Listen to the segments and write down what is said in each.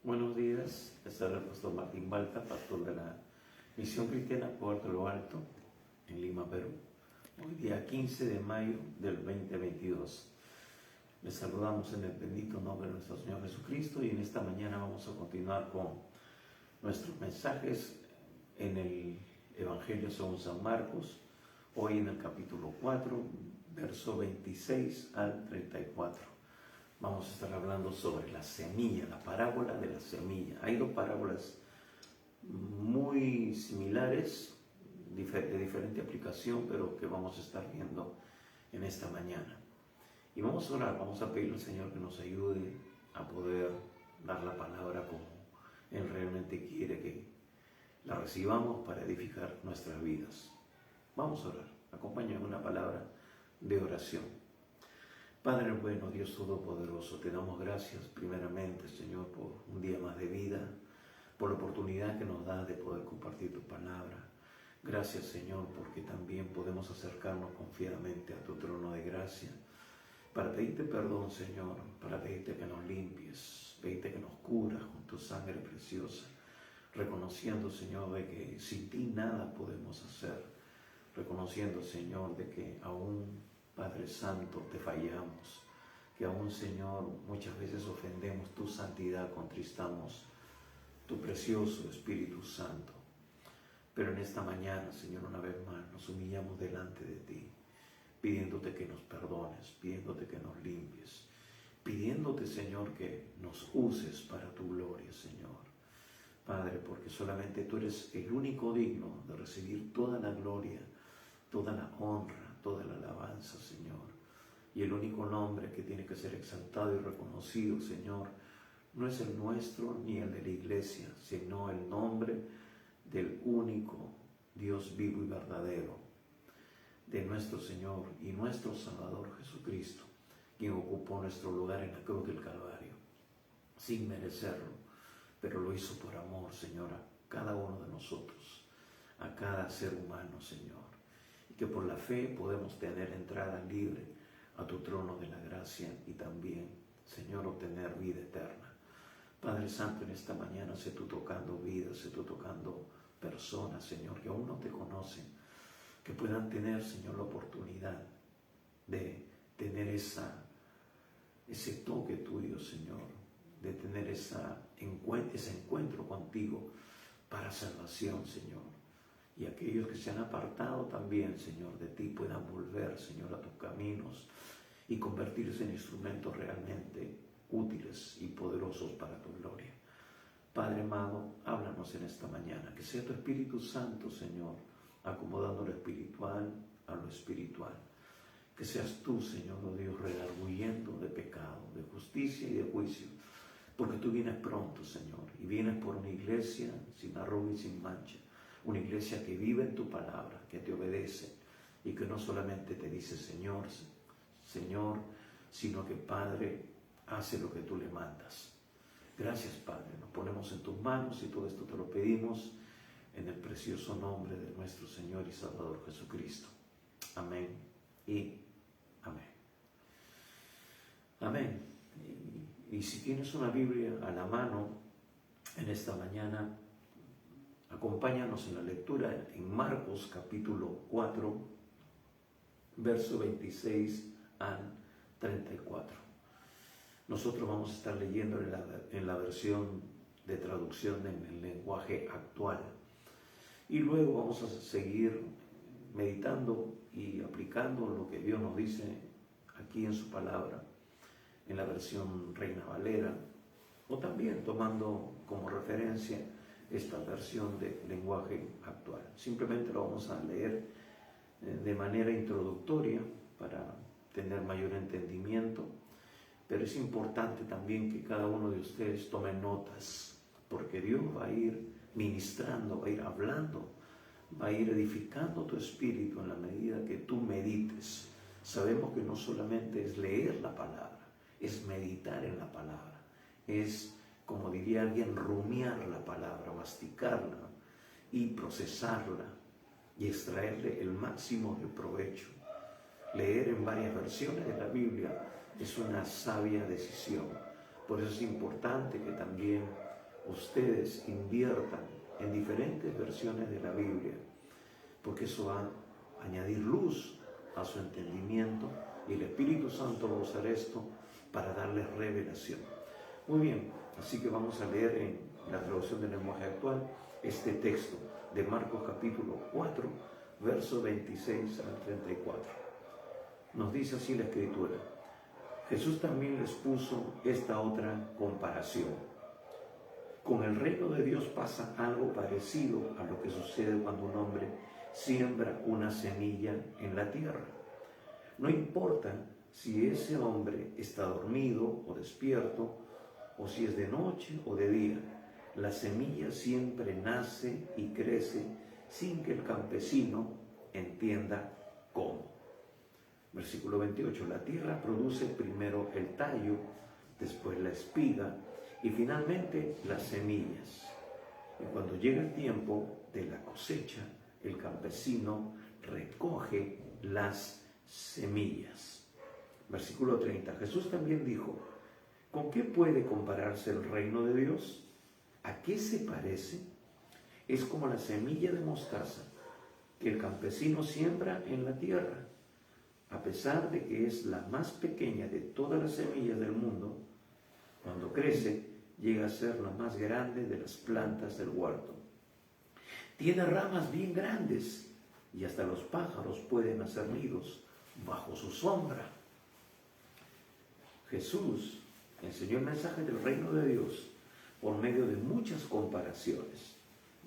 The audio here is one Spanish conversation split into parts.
Buenos días, les habla el pastor Martín Balta, pastor de la Misión Cristiana Puerto Lo Alto, en Lima, Perú. Hoy día 15 de mayo del 2022. Les saludamos en el bendito nombre de nuestro Señor Jesucristo y en esta mañana vamos a continuar con nuestros mensajes en el Evangelio según San Marcos, hoy en el capítulo 4, verso 26 al 34. Vamos a estar hablando sobre la semilla, la parábola de la semilla. Hay dos parábolas muy similares, de diferente aplicación, pero que vamos a estar viendo en esta mañana. Y vamos a orar, vamos a pedirle al Señor que nos ayude a poder dar la palabra como Él realmente quiere que la recibamos para edificar nuestras vidas. Vamos a orar, acompáñame una palabra de oración. Padre bueno, Dios Todopoderoso, te damos gracias primeramente, Señor, por un día más de vida, por la oportunidad que nos da de poder compartir tu palabra. Gracias, Señor, porque también podemos acercarnos confiadamente a tu trono de gracia para pedirte perdón, Señor, para pedirte que nos limpies, pedirte que nos curas con tu sangre preciosa, reconociendo, Señor, de que sin ti nada podemos hacer, reconociendo, Señor, de que aún Padre Santo, te fallamos, que aún, Señor, muchas veces ofendemos tu santidad, contristamos tu precioso Espíritu Santo. Pero en esta mañana, Señor, una vez más, nos humillamos delante de ti, pidiéndote que nos perdones, pidiéndote que nos limpies, pidiéndote, Señor, que nos uses para tu gloria, Señor. Padre, porque solamente tú eres el único digno de recibir toda la gloria, toda la honra, toda la alabanza, Señor. Y el único nombre que tiene que ser exaltado y reconocido, Señor, no es el nuestro ni el de la iglesia, sino el nombre del único Dios vivo y verdadero, de nuestro Señor y nuestro Salvador Jesucristo, quien ocupó nuestro lugar en la cruz del Calvario, sin merecerlo, pero lo hizo por amor, Señor, a cada uno de nosotros, a cada ser humano, Señor. Que por la fe podemos tener entrada libre a tu trono de la gracia y también, Señor, obtener vida eterna. Padre Santo, en esta mañana sé tú tocando vidas, sé tú tocando personas, Señor, que aún no te conocen, que puedan tener, Señor, la oportunidad de tener ese toque tuyo, Señor, de tener ese encuentro contigo para salvación, Señor. Y aquellos que se han apartado también, Señor, de ti puedan volver, Señor, a tus caminos y convertirse en instrumentos realmente útiles y poderosos para tu gloria. Padre amado, háblanos en esta mañana, que sea tu Espíritu Santo, Señor, acomodando lo espiritual a lo espiritual. Que seas tú, Señor, oh Dios, redarguyendo de pecado, de justicia y de juicio, porque tú vienes pronto, Señor, y vienes por una iglesia sin arruga y sin mancha. Una iglesia que vive en tu palabra, que te obedece y que no solamente te dice Señor, Señor, sino que Padre hace lo que tú le mandas. Gracias, Padre, nos ponemos en tus manos y todo esto te lo pedimos en el precioso nombre de nuestro Señor y Salvador Jesucristo. Amén y amén. Amén. Y si tienes una Biblia a la mano en esta mañana, acompáñanos en la lectura en Marcos capítulo 4, verso 26 al 34. Nosotros vamos a estar leyendo en la versión de traducción en el lenguaje actual. Y luego vamos a seguir meditando y aplicando lo que Dios nos dice aquí en su palabra, en la versión Reina Valera, o también tomando como referencia esta versión de lenguaje actual. Simplemente lo vamos a leer de manera introductoria para tener mayor entendimiento, pero es importante también que cada uno de ustedes tome notas, porque Dios va a ir ministrando, va a ir hablando, va a ir edificando tu espíritu en la medida que tú medites. Sabemos que no solamente es leer la palabra, es meditar en la palabra, es, como diría alguien, rumiar la palabra, masticarla y procesarla y extraerle el máximo de provecho. Leer en varias versiones de la Biblia es una sabia decisión, Por eso es importante que también ustedes inviertan en diferentes versiones de la Biblia, porque eso va a añadir luz a su entendimiento y el Espíritu Santo va a usar esto para darles revelación. Muy bien, así que vamos a leer en la traducción del lenguaje actual este texto de Marcos capítulo 4, verso 26 al 34. Nos dice así la Escritura: Jesús también les puso esta otra comparación. Con el reino de Dios pasa algo parecido a lo que sucede cuando un hombre siembra una semilla en la tierra. No importa si ese hombre está dormido o despierto, o si es de noche o de día, la semilla siempre nace y crece sin que el campesino entienda cómo. Versículo 28, la tierra produce primero el tallo, después la espiga y finalmente las semillas. Y cuando llega el tiempo de la cosecha, el campesino recoge las semillas. Versículo 30, Jesús también dijo: ¿con qué puede compararse el reino de Dios? ¿A qué se parece? Es como la semilla de mostaza que el campesino siembra en la tierra. A pesar de que es la más pequeña de todas las semillas del mundo, cuando crece llega a ser la más grande de las plantas del huerto. Tiene ramas bien grandes y hasta los pájaros pueden hacer nidos bajo su sombra. Jesús enseñó el mensaje del reino de Dios por medio de muchas comparaciones,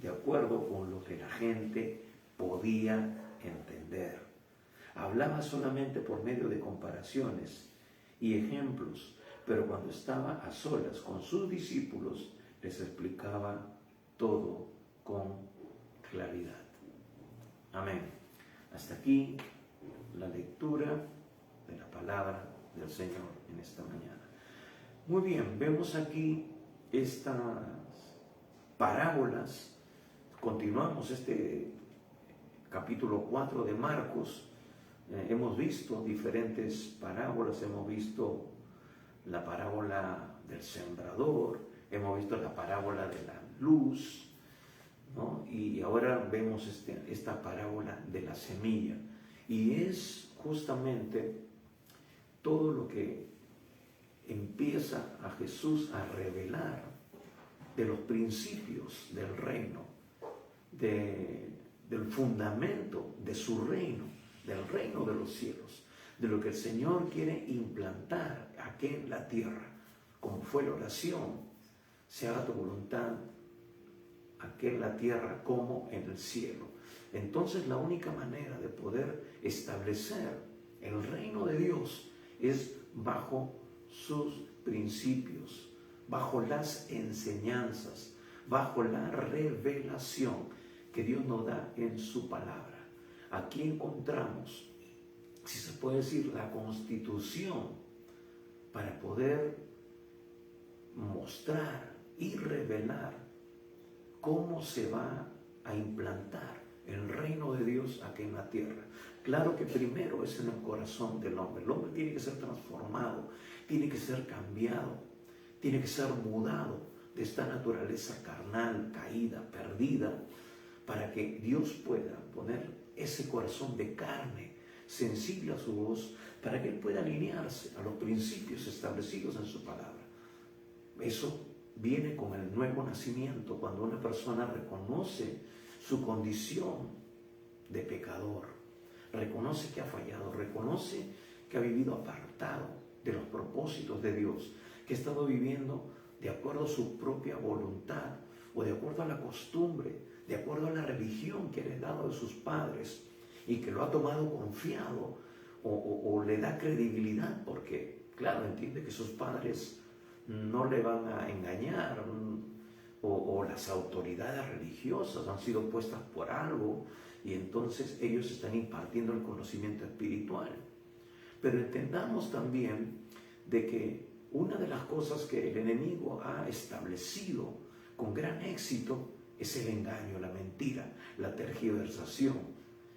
de acuerdo con lo que la gente podía entender. Hablaba solamente por medio de comparaciones y ejemplos, pero cuando estaba a solas con sus discípulos, les explicaba todo con claridad. Amén. Hasta aquí la lectura de la palabra del Señor en esta mañana. Muy bien, vemos aquí estas parábolas. Continuamos este capítulo 4 de Marcos. Hemos visto diferentes parábolas, hemos visto la parábola del sembrador, hemos visto la parábola de la luz, ¿no? Y ahora vemos esta parábola de la semilla. Y es justamente todo lo que empieza a Jesús a revelar de los principios del reino, del fundamento de su reino, del reino de los cielos, de lo que el Señor quiere implantar aquí en la tierra, como fue la oración: se haga tu voluntad aquí en la tierra como en el cielo. Entonces la única manera de poder establecer el reino de Dios es bajo sus principios, bajo las enseñanzas, bajo la revelación que Dios nos da en su palabra. Aquí encontramos, si se puede decir, la constitución para poder mostrar y revelar cómo se va a implantar el reino de Dios aquí en la tierra. Claro que primero es en el corazón del hombre. El hombre tiene que ser transformado, tiene que ser cambiado, tiene que ser mudado de esta naturaleza carnal, caída, perdida, para que Dios pueda poner ese corazón de carne, sensible a su voz, para que Él pueda alinearse a los principios establecidos en su palabra. Eso viene con el nuevo nacimiento, cuando una persona reconoce su condición de pecador, reconoce que ha fallado, reconoce que ha vivido apartado de los propósitos de Dios, que ha estado viviendo de acuerdo a su propia voluntad o de acuerdo a la costumbre, de acuerdo a la religión que ha heredado de sus padres y que lo ha tomado confiado o le da credibilidad porque, claro, entiende que sus padres no le van a engañar o las autoridades religiosas han sido puestas por algo y entonces ellos están impartiendo el conocimiento espiritual. Pero entendamos también de que una de las cosas que el enemigo ha establecido con gran éxito es el engaño, la mentira, la tergiversación.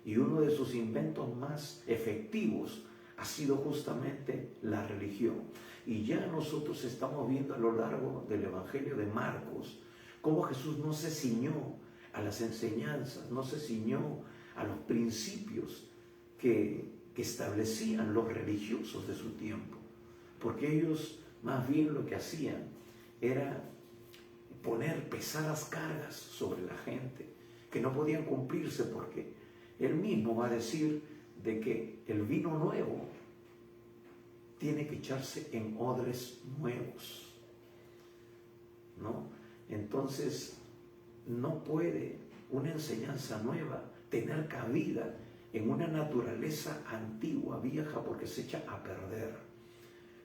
Y uno de sus inventos más efectivos ha sido justamente la religión. Y ya nosotros estamos viendo a lo largo del Evangelio de Marcos cómo Jesús no se ciñó a las enseñanzas, no se ciñó a los principios que establecían los religiosos de su tiempo, porque ellos más bien lo que hacían era poner pesadas cargas sobre la gente que no podían cumplirse, porque él mismo va a decir de que el vino nuevo tiene que echarse en odres nuevos, ¿no? Entonces, no puede una enseñanza nueva tener cabida en una naturaleza antigua, vieja, porque se echa a perder.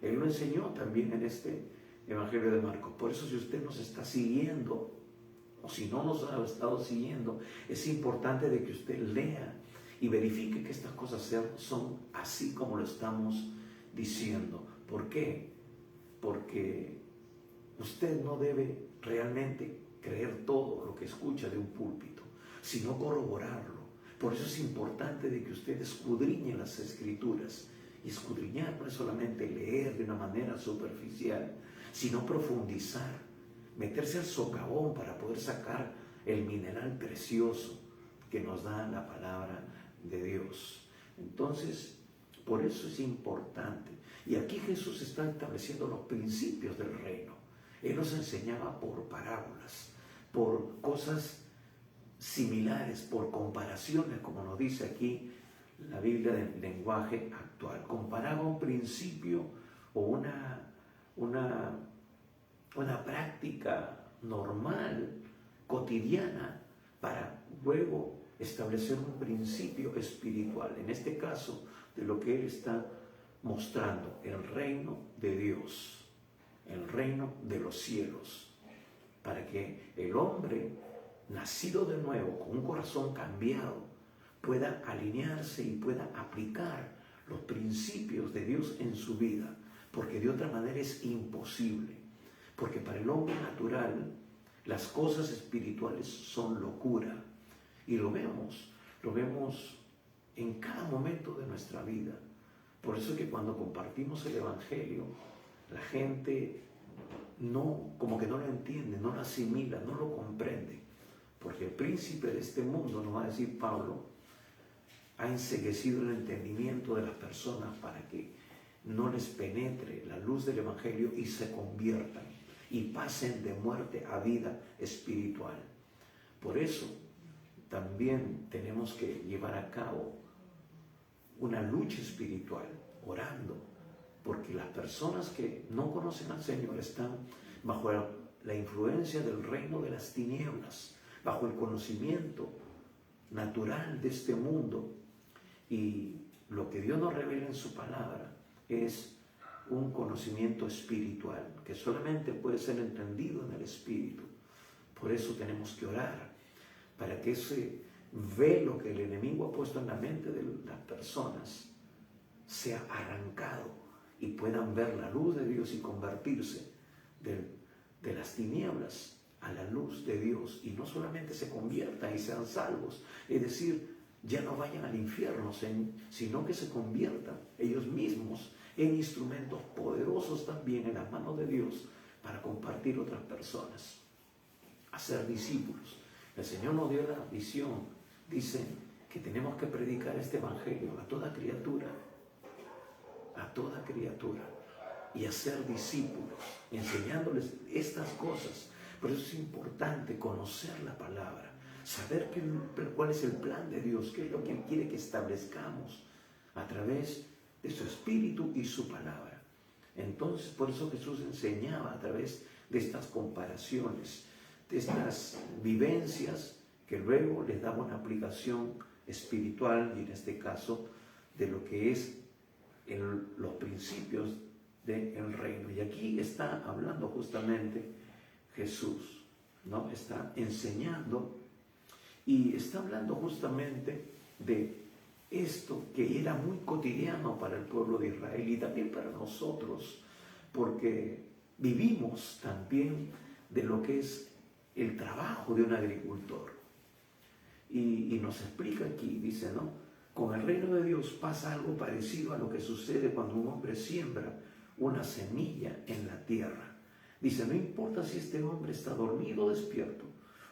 Él lo enseñó también en este Evangelio de Marcos. Por eso, si usted nos está siguiendo, o si no nos ha estado siguiendo, es importante de que usted lea y verifique que estas cosas son así como lo estamos diciendo. ¿Por qué? Porque usted no debe realmente creer todo lo que escucha de un púlpito, sino corroborarlo. Por eso es importante de que usted escudriñe las Escrituras. Y escudriñar no es solamente leer de una manera superficial, sino profundizar, meterse al socavón para poder sacar el mineral precioso que nos da la palabra de Dios. Entonces, por eso es importante. Y aquí Jesús está estableciendo los principios del reino. Él nos enseñaba por parábolas, por cosas similares, por comparaciones, como nos dice aquí la Biblia del lenguaje actual. Comparaba un principio o una práctica normal, cotidiana, para luego establecer un principio espiritual. En este caso, de lo que él está mostrando, el reino de Dios, el reino de los cielos, para que el hombre nacido de nuevo, con un corazón cambiado, pueda alinearse y pueda aplicar los principios de Dios en su vida, porque de otra manera es imposible. Porque para el hombre natural, las cosas espirituales son locura. Y lo vemos en cada momento de nuestra vida. Por eso es que cuando compartimos el Evangelio, la gente como que no lo entiende, no lo asimila, no lo comprende. Porque el príncipe de este mundo, nos va a decir Pablo, ha enceguecido el entendimiento de las personas para que no les penetre la luz del Evangelio y se conviertan y pasen de muerte a vida espiritual. Por eso también tenemos que llevar a cabo una lucha espiritual, orando, porque las personas que no conocen al Señor están bajo la influencia del reino de las tinieblas, bajo el conocimiento natural de este mundo. Y lo que Dios nos revela en su palabra es un conocimiento espiritual que solamente puede ser entendido en el Espíritu. Por eso tenemos que orar, para que ese velo que el enemigo ha puesto en la mente de las personas sea arrancado y puedan ver la luz de Dios y convertirse de las tinieblas a la luz de Dios, y no solamente se conviertan y sean salvos, es decir, ya no vayan al infierno, sino que se conviertan ellos mismos en instrumentos poderosos también en las manos de Dios para compartir otras personas, hacer discípulos. El Señor nos dio la visión, dice que tenemos que predicar este Evangelio a toda criatura, y hacer discípulos, enseñándoles estas cosas. Por eso es importante conocer la palabra, saber cuál es el plan de Dios, qué es lo que Él quiere que establezcamos a través de su Espíritu y su palabra. Entonces, por eso Jesús enseñaba a través de estas comparaciones, de estas vivencias, que luego les daba una aplicación espiritual, y en este caso de lo que es los principios del reino. Y aquí está hablando justamente Jesús, ¿no? Está enseñando y está hablando justamente de esto que era muy cotidiano para el pueblo de Israel y también para nosotros, porque vivimos también de lo que es el trabajo de un agricultor. Y nos explica aquí, dice, ¿no? Con el reino de Dios pasa algo parecido a lo que sucede cuando un hombre siembra una semilla en la tierra. Dice, no importa si este hombre está dormido o despierto,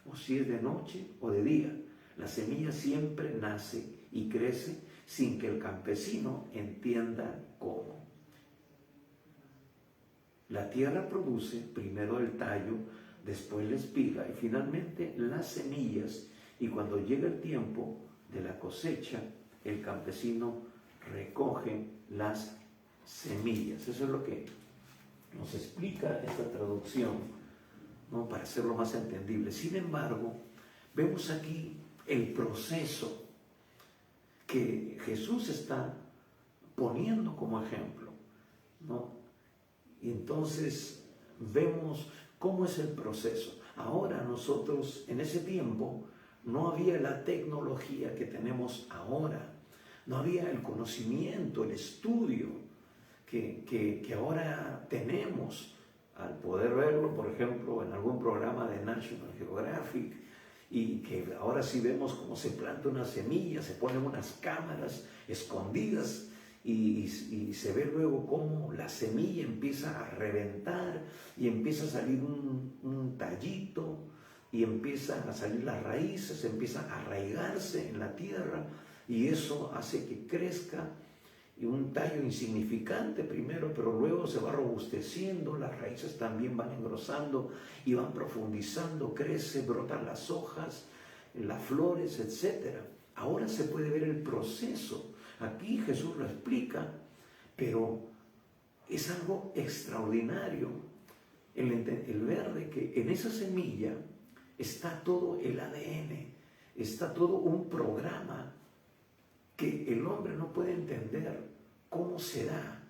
o si es de noche o de día, la semilla siempre nace y crece sin que el campesino entienda cómo. La tierra produce primero el tallo, después la espiga y finalmente las semillas. Y cuando llega el tiempo de la cosecha, el campesino recoge las semillas. Eso es lo que nos explica esta traducción, ¿no? Para hacerlo más entendible. Sin embargo, vemos aquí el proceso que Jesús está poniendo como ejemplo, ¿no? Y entonces vemos cómo es el proceso. Ahora nosotros, en ese tiempo, no había la tecnología que tenemos ahora, no había el conocimiento, el estudio que ahora tenemos al poder verlo, por ejemplo, en algún programa de National Geographic, y que ahora sí vemos cómo se planta una semilla, se ponen unas cámaras escondidas y se ve luego cómo la semilla empieza a reventar y empieza a salir un tallito y empiezan a salir las raíces, empiezan a arraigarse en la tierra y eso hace que crezca. Y un tallo insignificante primero, pero luego se va robusteciendo, las raíces también van engrosando y van profundizando, crece, brotan las hojas, las flores, etc. Ahora se puede ver el proceso. Aquí Jesús lo explica, pero es algo extraordinario el ver de que en esa semilla está todo el ADN, está todo un programa que el hombre no puede entender cómo se da,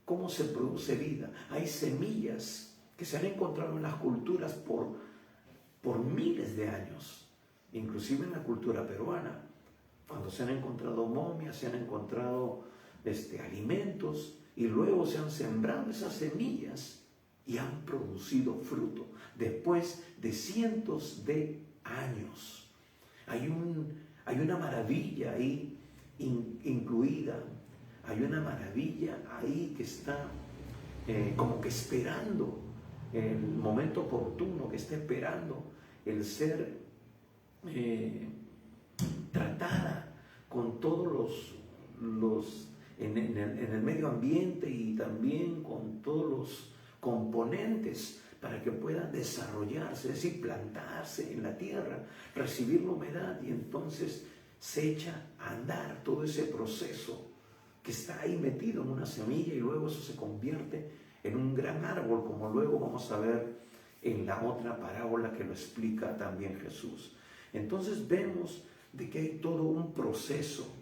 cómo se produce vida. Hay semillas que se han encontrado en las culturas por miles de años, inclusive en la cultura peruana, cuando se han encontrado momias, se han encontrado alimentos y luego se han sembrado esas semillas y han producido fruto después de cientos de años. Hay una maravilla ahí incluida, hay una maravilla ahí que está como que esperando el momento oportuno, que está esperando el ser tratada con todos los en el medio ambiente y también con todos los componentes para que pueda desarrollarse, es decir, plantarse en la tierra, recibir la humedad y entonces se echa a andar todo ese proceso que está ahí metido en una semilla y luego eso se convierte en un gran árbol, como luego vamos a ver en la otra parábola que lo explica también Jesús. Entonces vemos de que hay todo un proceso,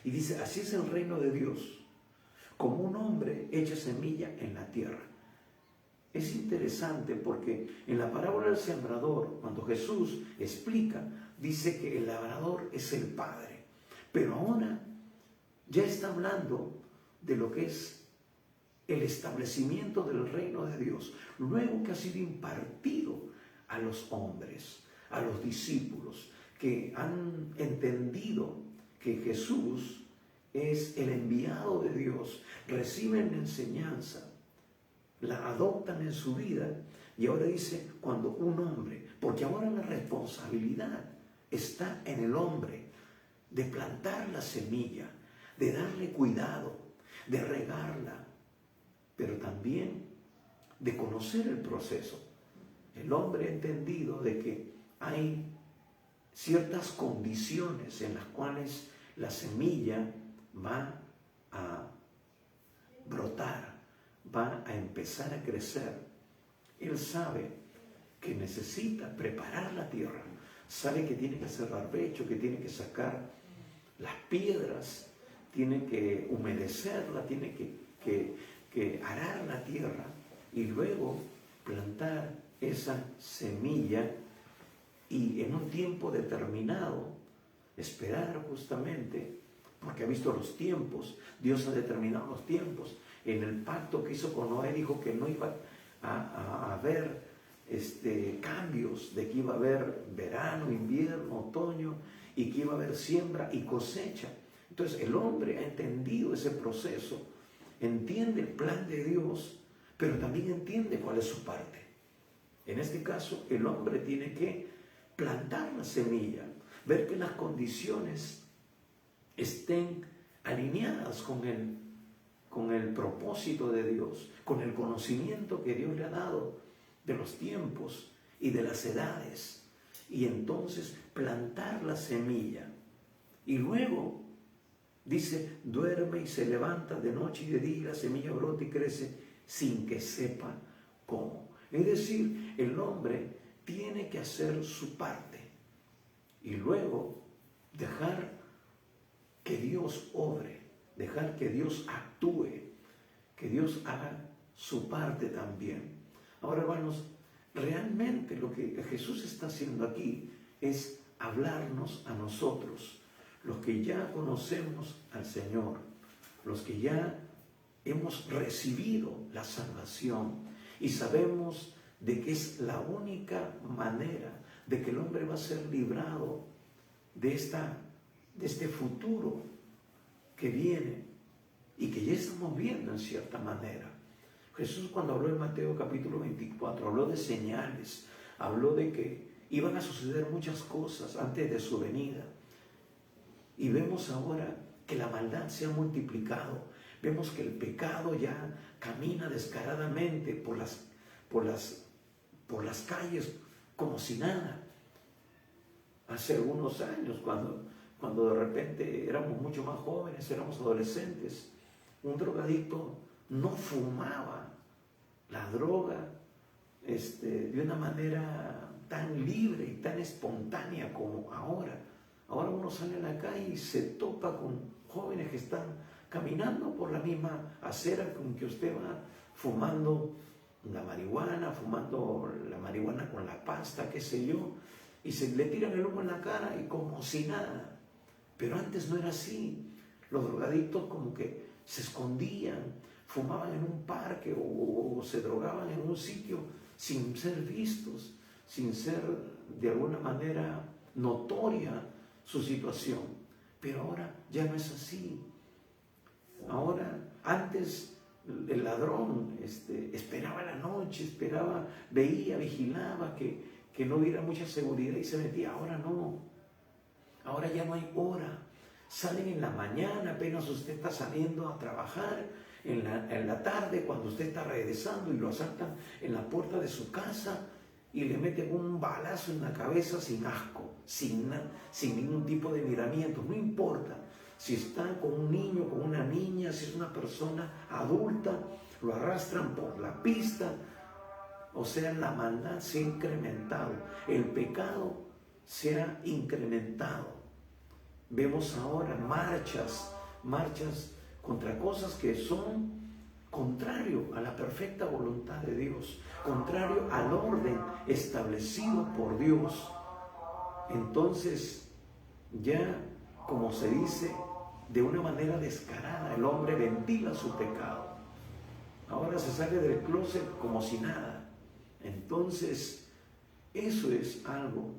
y dice, así es el reino de Dios, como un hombre echa semilla en la tierra. Es interesante porque en la parábola del sembrador, cuando Jesús explica, dice que el labrador es el Padre, pero ahora ya está hablando de lo que es el establecimiento del reino de Dios, luego que ha sido impartido a los hombres, a los discípulos, que han entendido que Jesús es el enviado de Dios, reciben la enseñanza, la adoptan en su vida y ahora dice, cuando un hombre, porque ahora la responsabilidad está en el hombre de plantar la semilla, de darle cuidado, de regarla, pero también de conocer el proceso. El hombre ha entendido de que hay ciertas condiciones en las cuales la semilla va a brotar, va a empezar a crecer. Él sabe que necesita preparar la tierra, sabe que tiene que hacer barbecho, que tiene que sacar las piedras, tiene que humedecerla, tiene que arar la tierra y luego plantar esa semilla y en un tiempo determinado esperar justamente, porque ha visto los tiempos, Dios ha determinado los tiempos. En el pacto que hizo con Noé dijo que no iba a haber cambios, de que iba a haber verano, invierno, otoño, y que iba a haber siembra y cosecha. Entonces el hombre ha entendido ese proceso, entiende el plan de Dios, pero también entiende cuál es su parte. En este caso, el hombre tiene que plantar la semilla, ver que las condiciones estén alineadas con el propósito de Dios, con el conocimiento que Dios le ha dado de los tiempos y de las edades. Y entonces plantar la semilla. Y luego dice, duerme y se levanta de noche y de día, y la semilla brota y crece sin que sepa cómo. Es decir, el hombre tiene que hacer su parte y luego dejar que Dios obre, dejar que Dios actúe, que Dios haga su parte también. Ahora, hermanos, realmente lo que Jesús está haciendo aquí es hablarnos a nosotros, los que ya conocemos al Señor, los que ya hemos recibido la salvación y sabemos de que es la única manera de que el hombre va a ser librado de este futuro que viene y que ya estamos viendo en cierta manera. Jesús, cuando habló en Mateo capítulo 24, habló de señales, habló de que iban a suceder muchas cosas antes de su venida. Y vemos ahora que la maldad se ha multiplicado. Vemos que el pecado ya camina descaradamente por las calles como si nada. Hace algunos años, cuando de repente éramos mucho más jóvenes, éramos adolescentes, un drogadicto no fumaba la droga de una manera tan libre y tan espontánea como ahora. Ahora uno sale a la calle y se topa con jóvenes que están caminando por la misma acera con que usted va fumando la marihuana con la pasta, qué sé yo, y se le tiran el humo en la cara y como si nada. Pero antes no era así. Los drogadictos como que se escondían, fumaban en un parque o se drogaban en un sitio sin ser vistos, sin ser de alguna manera notoria su situación. Pero ahora ya no es así. Ahora, antes el ladrón esperaba la noche, veía, vigilaba que no hubiera mucha seguridad y se metía. Ahora no. Ahora ya no hay hora. Salen en la mañana, apenas usted está saliendo a trabajar, en la tarde cuando usted está regresando y lo asaltan en la puerta de su casa y le meten un balazo en la cabeza sin asco, sin ningún tipo de miramiento. No importa si está con un niño, con una niña, si es una persona adulta, lo arrastran por la pista. O sea, la maldad se ha incrementado, el pecado se ha incrementado. Vemos ahora marchas contra cosas que son contrario a la perfecta voluntad de Dios, contrario al orden establecido por Dios. Entonces, ya, como se dice, de una manera descarada, el hombre ventila su pecado. Ahora se sale del closet como si nada. Entonces, eso es algo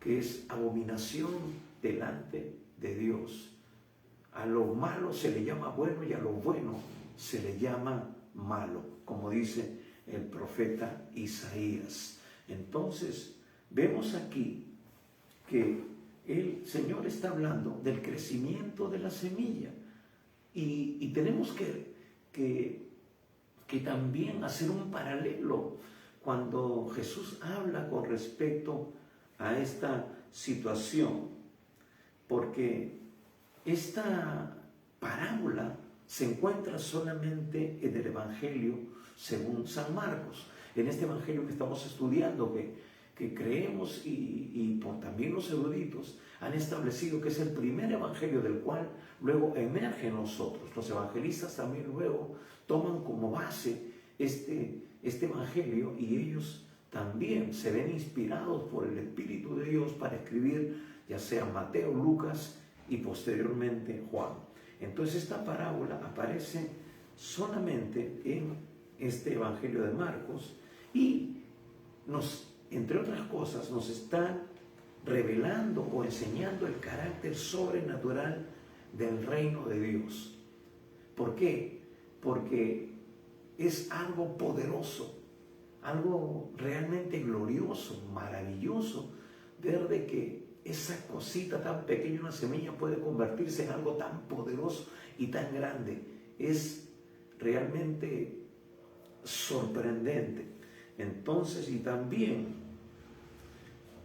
que es abominación delante de Dios. A lo malo se le llama bueno y a lo bueno se le llama malo, como dice el profeta Isaías. Entonces, vemos aquí que el Señor está hablando del crecimiento de la semilla y tenemos que también hacer un paralelo cuando Jesús habla con respecto a esta situación, porque esta parábola se encuentra solamente en el Evangelio según San Marcos, en este Evangelio que estamos estudiando, que creemos y por también los eruditos han establecido que es el primer Evangelio del cual luego emerge en nosotros. Los evangelistas también luego toman como base este Evangelio y ellos también se ven inspirados por el Espíritu de Dios para escribir ya sea Mateo, Lucas y posteriormente Juan. Entonces esta parábola aparece solamente en este Evangelio de Marcos y entre otras cosas, nos está revelando o enseñando el carácter sobrenatural del reino de Dios. ¿Por qué? Porque es algo poderoso, algo realmente glorioso, maravilloso, ver de que esa cosita tan pequeña, una semilla, puede convertirse en algo tan poderoso y tan grande. Es realmente sorprendente. Entonces, y también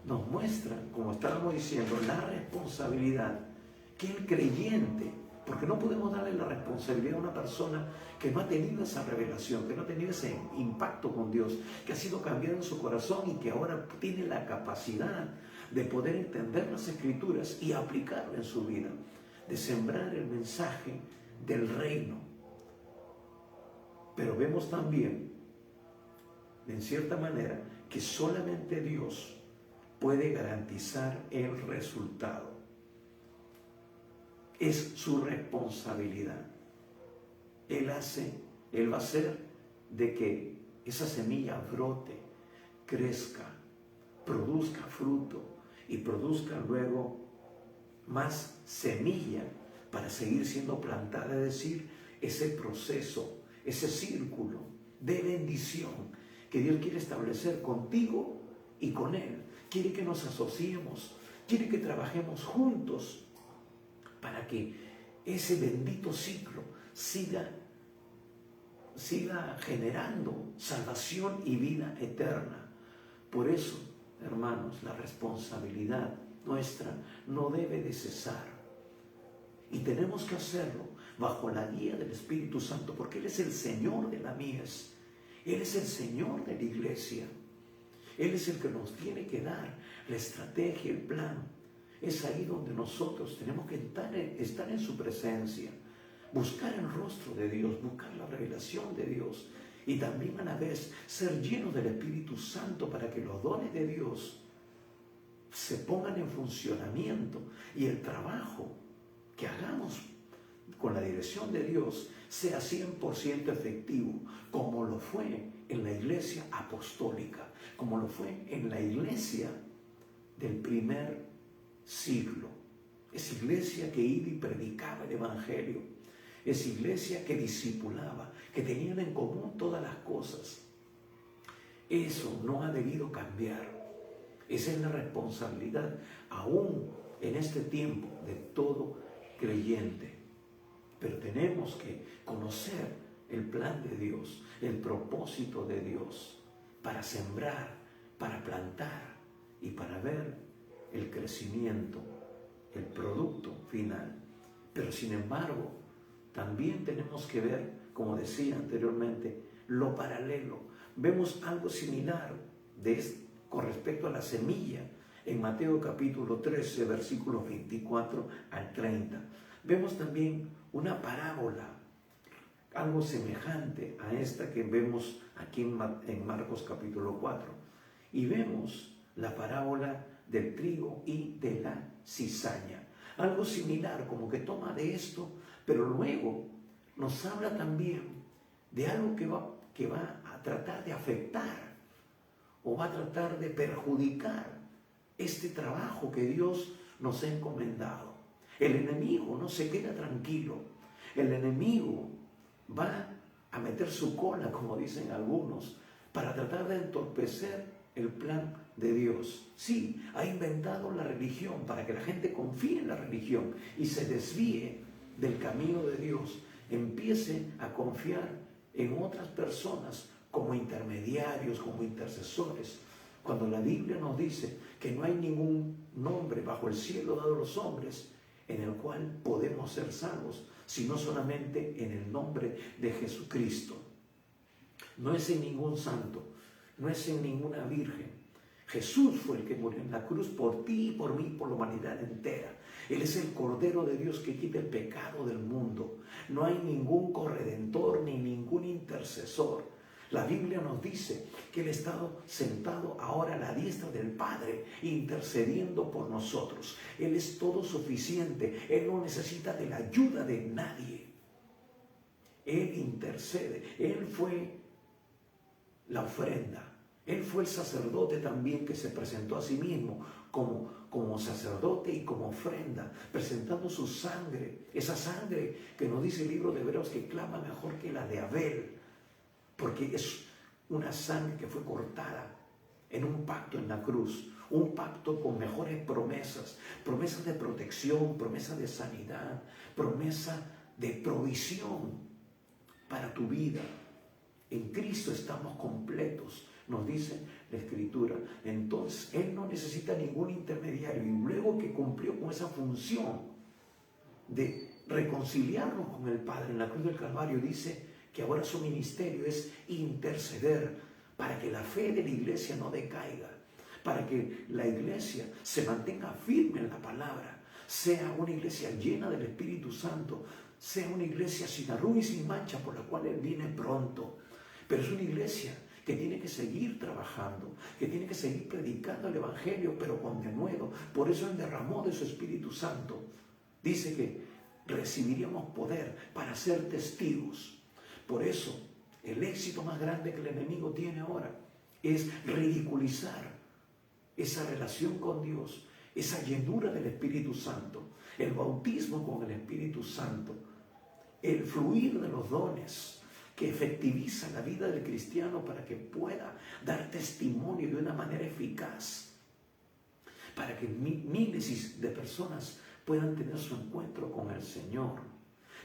nos muestra, como estábamos diciendo, la responsabilidad que el creyente, porque no podemos darle la responsabilidad a una persona que no ha tenido esa revelación, que no ha tenido ese impacto con Dios, que ha sido cambiado en su corazón y que ahora tiene la capacidad de poder entender las Escrituras y aplicarlo en su vida, de sembrar el mensaje del reino. Pero vemos también, en cierta manera, que solamente Dios puede garantizar el resultado. Es su responsabilidad. Él va a hacer de que esa semilla brote, crezca, produzca fruto y produzca luego más semilla para seguir siendo plantada. Es decir, ese proceso, ese círculo de bendición que Dios quiere establecer contigo y con Él. Quiere que nos asociemos, quiere que trabajemos juntos para que ese bendito ciclo siga generando salvación y vida eterna. Por eso, hermanos, la responsabilidad nuestra no debe de cesar. Y tenemos que hacerlo bajo la guía del Espíritu Santo, porque Él es el Señor de la mies. Él es el Señor de la iglesia. Él es el que nos tiene que dar la estrategia, el plan. Es ahí donde nosotros tenemos que estar en su presencia, buscar el rostro de Dios, buscar la revelación de Dios y también a la vez ser llenos del Espíritu Santo para que los dones de Dios se pongan en funcionamiento y el trabajo que hagamos con la dirección de Dios sea 100% efectivo, como lo fue en la iglesia apostólica, como lo fue en la iglesia del primer siglo. Esa iglesia que iba y predicaba el Evangelio, esa iglesia que discipulaba, que tenían en común todas las cosas. Eso no ha debido cambiar. Esa es la responsabilidad aún en este tiempo de todo creyente. Pero tenemos que conocer el plan de Dios, el propósito de Dios para sembrar, para plantar y para ver el crecimiento, el producto final. Pero sin embargo, también tenemos que ver, como decía anteriormente, lo paralelo. Vemos algo similar con respecto a la semilla en Mateo capítulo 13, versículos 24 al 30. Vemos también una parábola, algo semejante a esta que vemos aquí en Marcos capítulo 4. Y vemos la parábola del trigo y de la cizaña. Algo similar, como que toma de esto, pero luego nos habla también de algo que va a tratar de afectar o va a tratar de perjudicar este trabajo que Dios nos ha encomendado. El enemigo no se queda tranquilo. El enemigo va a meter su cola, como dicen algunos, para tratar de entorpecer el plan de Dios. Sí, ha inventado la religión para que la gente confíe en la religión y se desvíe del camino de Dios. Empiece a confiar en otras personas como intermediarios, como intercesores. Cuando la Biblia nos dice que no hay ningún nombre bajo el cielo dado a los hombres en el cual podemos ser salvos, sino solamente en el nombre de Jesucristo. No es en ningún santo, no es en ninguna virgen. Jesús fue el que murió en la cruz por ti y por mí, por la humanidad entera. Él es el Cordero de Dios que quita el pecado del mundo. No hay ningún corredentor ni ningún intercesor. La Biblia nos dice que Él ha estado sentado ahora a la diestra del Padre, intercediendo por nosotros. Él es todo suficiente. Él no necesita de la ayuda de nadie. Él intercede. Él fue la ofrenda. Él fue el sacerdote también que se presentó a sí mismo como sacerdote y como ofrenda, presentando su sangre, esa sangre que nos dice el libro de Hebreos que clama mejor que la de Abel, porque es una sangre que fue cortada en un pacto en la cruz, un pacto con mejores promesas, promesas de protección, promesas de sanidad, promesa de provisión para tu vida. En Cristo estamos completos, nos dice la Escritura. Entonces, Él no necesita ningún intermediario. Y luego que cumplió con esa función de reconciliarnos con el Padre en la cruz del Calvario, dice que ahora su ministerio es interceder para que la fe de la iglesia no decaiga, para que la iglesia se mantenga firme en la palabra, sea una iglesia llena del Espíritu Santo, sea una iglesia sin arruga y sin mancha, por la cual Él viene pronto. Pero es una iglesia que tiene que seguir trabajando, que tiene que seguir predicando el Evangelio, pero con denuedo. Por eso Él derramó de su Espíritu Santo. Dice que recibiríamos poder para ser testigos. Por eso, el éxito más grande que el enemigo tiene ahora es ridiculizar esa relación con Dios, esa llenura del Espíritu Santo, el bautismo con el Espíritu Santo, el fluir de los dones que efectiviza la vida del cristiano para que pueda dar testimonio de una manera eficaz, para que miles de personas puedan tener su encuentro con el Señor,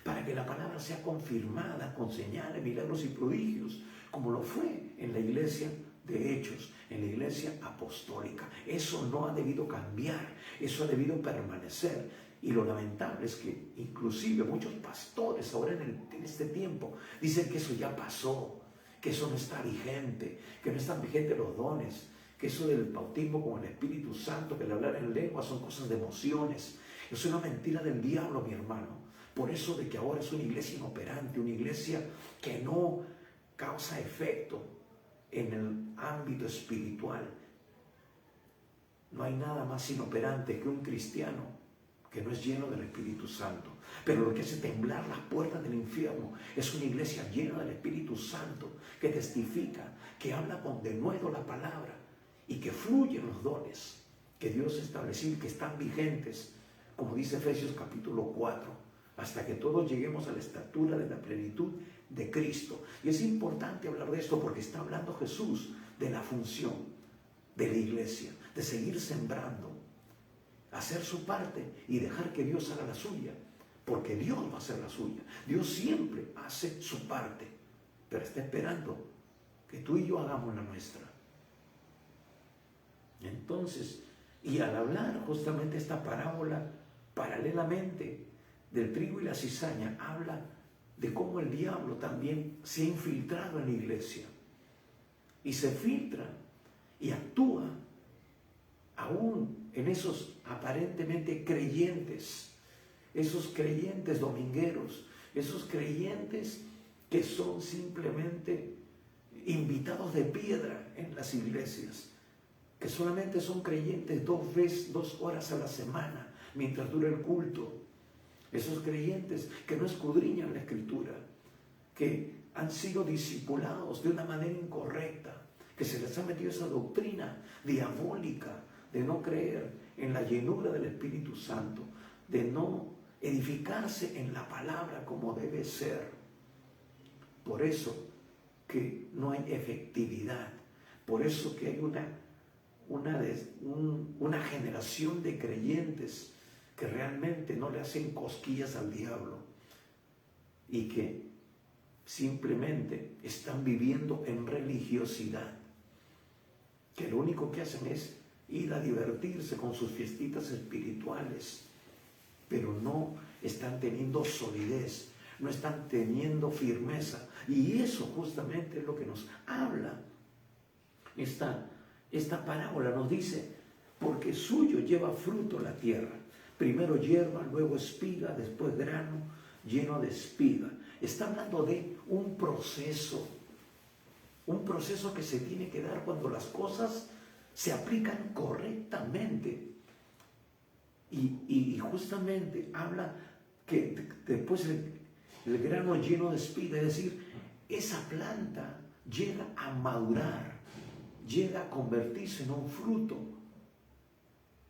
para que la palabra sea confirmada con señales, milagros y prodigios, como lo fue en la iglesia de Hechos, en la iglesia apostólica. Eso no ha debido cambiar, eso ha debido permanecer. Y lo lamentable es que inclusive muchos pastores ahora en este tiempo dicen que eso ya pasó, que eso no está vigente, que no están vigentes los dones, que eso del bautismo con el Espíritu Santo, que el hablar en lengua son cosas de emociones. Eso es una mentira del diablo, mi hermano. Por eso de que ahora es una iglesia inoperante, una iglesia que no causa efecto en el ámbito espiritual. No hay nada más inoperante que un cristiano que no es lleno del Espíritu Santo. Pero lo que hace temblar las puertas del infierno es una iglesia llena del Espíritu Santo, que testifica, que habla con denuedo la palabra y que fluyen los dones que Dios estableció y que están vigentes, como dice Efesios capítulo 4, hasta que todos lleguemos a la estatura de la plenitud de Cristo. Y es importante hablar de esto porque está hablando Jesús de la función de la iglesia, de seguir sembrando, hacer su parte y dejar que Dios haga la suya, porque Dios va a hacer la suya. Dios siempre hace su parte, pero está esperando que tú y yo hagamos la nuestra. Entonces, y al hablar justamente esta parábola paralelamente del trigo y la cizaña, habla de cómo el diablo también se ha infiltrado en la iglesia y se filtra y actúa aún en esos aparentemente creyentes, esos creyentes domingueros, esos creyentes que son simplemente invitados de piedra en las iglesias, que solamente son creyentes 2 horas a la semana mientras dura el culto. Esos creyentes que no escudriñan la Escritura, que han sido discipulados de una manera incorrecta, que se les ha metido esa doctrina diabólica de no creer en la llenura del Espíritu Santo, de no edificarse en la palabra como debe ser. Por eso que no hay efectividad, por eso que hay una generación de creyentes que realmente no le hacen cosquillas al diablo y que simplemente están viviendo en religiosidad, que lo único que hacen es ir a divertirse con sus fiestitas espirituales, pero no están teniendo solidez, no están teniendo firmeza. Y eso justamente es lo que nos habla esta parábola. Nos dice, porque suyo lleva fruto la tierra, primero hierba, luego espiga, después grano lleno de espiga. Está hablando de un proceso que se tiene que dar cuando las cosas se aplican correctamente. Y justamente habla que después el grano lleno de espiga, es decir, esa planta llega a madurar llega a convertirse en un fruto.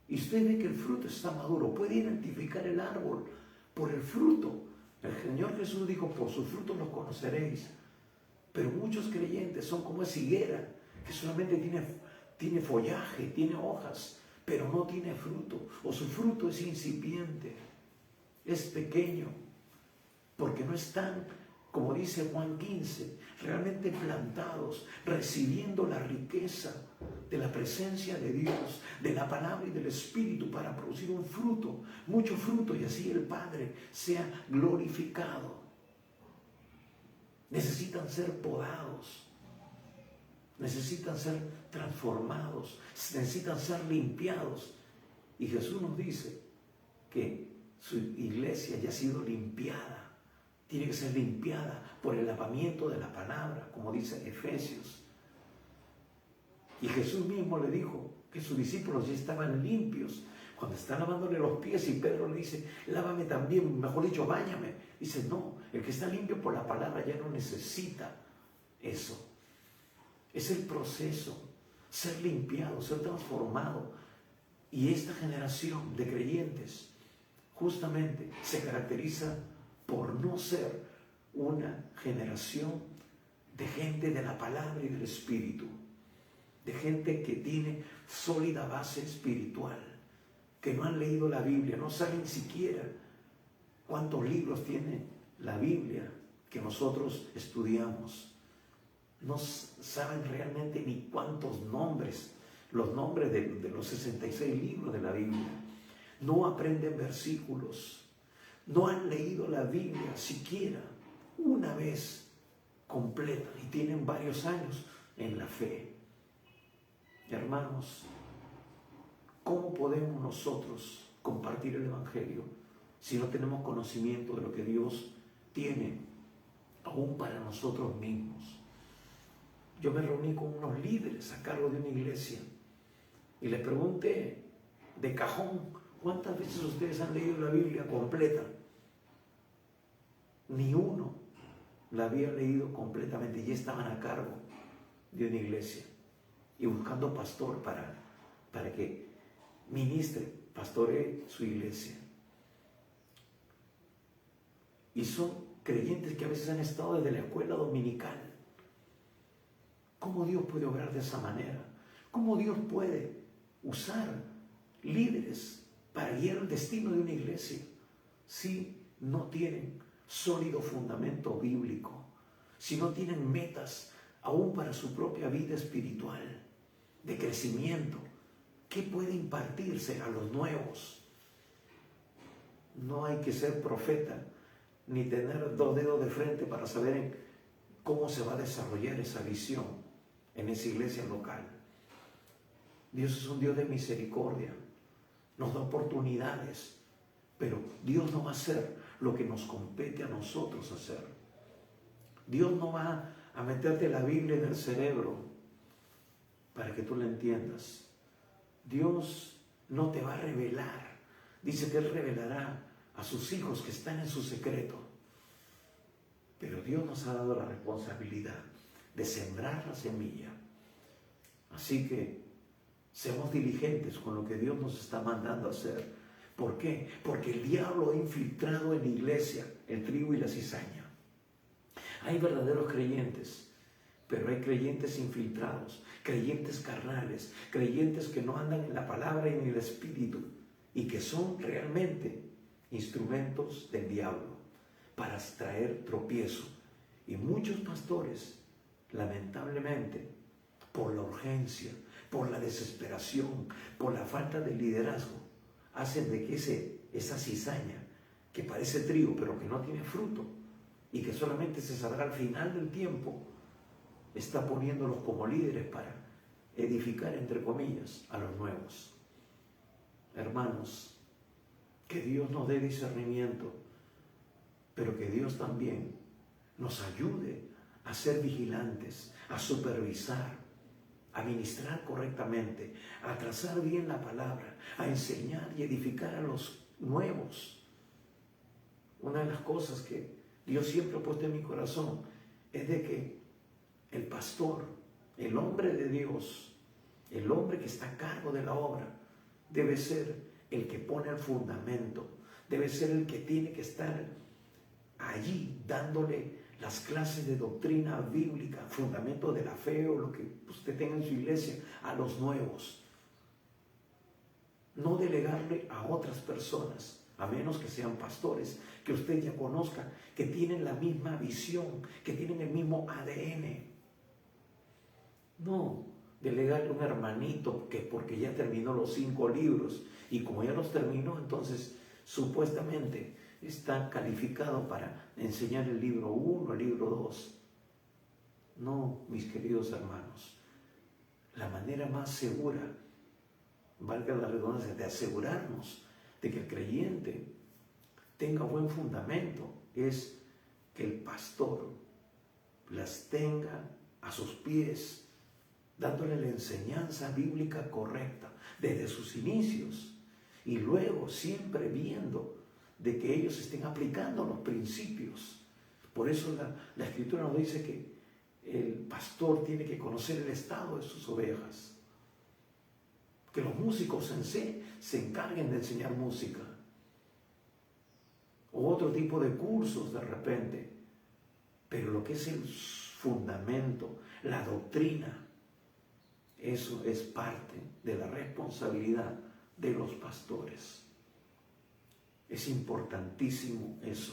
Y usted ve que el fruto está maduro, puede identificar el árbol por el fruto. El Señor Jesús dijo, por sus frutos los conoceréis. Pero muchos creyentes son como esa higuera que solamente tiene follaje, tiene hojas, pero no tiene fruto, o su fruto es incipiente, es pequeño, porque no están, como dice Juan 15, realmente plantados, recibiendo la riqueza de la presencia de Dios, de la palabra y del Espíritu para producir un fruto, mucho fruto, y así el Padre sea glorificado. Necesitan ser podados, necesitan ser transformados, necesitan ser limpiados. Y Jesús nos dice que su iglesia ya ha sido limpiada, tiene que ser limpiada por el lavamiento de la palabra, como dice Efesios. Y Jesús mismo le dijo que sus discípulos ya estaban limpios. Cuando está lavándole los pies y Pedro le dice, lávame también, mejor dicho, báñame. Dice, no, el que está limpio por la palabra ya no necesita eso. Es el proceso, ser limpiado, ser transformado. Y esta generación de creyentes justamente se caracteriza por no ser una generación de gente de la palabra y del Espíritu, de gente que tiene sólida base espiritual, que no han leído la Biblia, no saben siquiera cuántos libros tiene la Biblia que nosotros estudiamos. No saben realmente ni cuántos nombres, los nombres de los 66 libros de la Biblia. No aprenden versículos, no han leído la Biblia siquiera una vez completa y tienen varios años en la fe. Hermanos, ¿cómo podemos nosotros compartir el Evangelio si no tenemos conocimiento de lo que Dios tiene aún para nosotros mismos? Yo me reuní con unos líderes a cargo de una iglesia y les pregunté de cajón, ¿cuántas veces ustedes han leído la Biblia completa? Ni uno la había leído completamente y estaban a cargo de una iglesia y buscando pastor para que ministre, pastoree su iglesia. Y son creyentes que a veces han estado desde la escuela dominical. ¿Cómo Dios puede obrar de esa manera? ¿Cómo Dios puede usar líderes para guiar el destino de una iglesia si no tienen sólido fundamento bíblico, si no tienen metas aún para su propia vida espiritual, de crecimiento? ¿Qué puede impartirse a los nuevos? No hay que ser profeta ni tener 2 dedos de frente para saber cómo se va a desarrollar esa visión en esa iglesia local. Dios es un Dios de misericordia, nos da oportunidades, pero Dios no va a hacer lo que nos compete a nosotros hacer. Dios no va a meterte la Biblia en el cerebro para que tú la entiendas. Dios no te va a revelar. Dice que Él revelará a sus hijos que están en su secreto. Pero Dios nos ha dado la responsabilidad de sembrar la semilla. Así que seamos diligentes con lo que Dios nos está mandando a hacer. ¿Por qué? Porque el diablo ha infiltrado en la iglesia el trigo y la cizaña. Hay verdaderos creyentes, pero hay creyentes infiltrados, creyentes carnales, creyentes que no andan en la palabra y en el Espíritu y que son realmente instrumentos del diablo para traer tropiezo. Y muchos pastores, lamentablemente, por la urgencia, por la desesperación, por la falta de liderazgo, hacen de que esa cizaña que parece trigo pero que no tiene fruto y que solamente se sabrá al final del tiempo, está poniéndolos como líderes para edificar, entre comillas, a los nuevos. Hermanos, que Dios nos dé discernimiento, pero que Dios también nos ayude a ser vigilantes, a supervisar, a ministrar correctamente, a trazar bien la palabra, a enseñar y edificar a los nuevos. Una de las cosas que Dios siempre ha puesto en mi corazón es de que el pastor El hombre de Dios, el hombre que está a cargo de la obra, debe ser el que pone el fundamento, debe ser el que tiene que estar allí dándole las clases de doctrina bíblica, fundamento de la fe o lo que usted tenga en su iglesia a los nuevos. No delegarle a otras personas, a menos que sean pastores, que usted ya conozca, que tienen la misma visión, que tienen el mismo ADN. No delegarle a un hermanito que porque ya terminó los 5 libros y como ya los terminó, entonces supuestamente está calificado para enseñar el libro 1, el libro 2. No, mis queridos hermanos, la manera más segura, valga la redundancia, de asegurarnos de que el creyente tenga buen fundamento es que el pastor las tenga a sus pies, dándole la enseñanza bíblica correcta desde sus inicios y luego siempre viendo de que ellos estén aplicando los principios. Por eso la Escritura nos dice que el pastor tiene que conocer el estado de sus ovejas, que los músicos en sí se encarguen de enseñar música o otro tipo de cursos de repente, pero lo que es el fundamento, la doctrina, eso es parte de la responsabilidad de los pastores. Es importantísimo eso,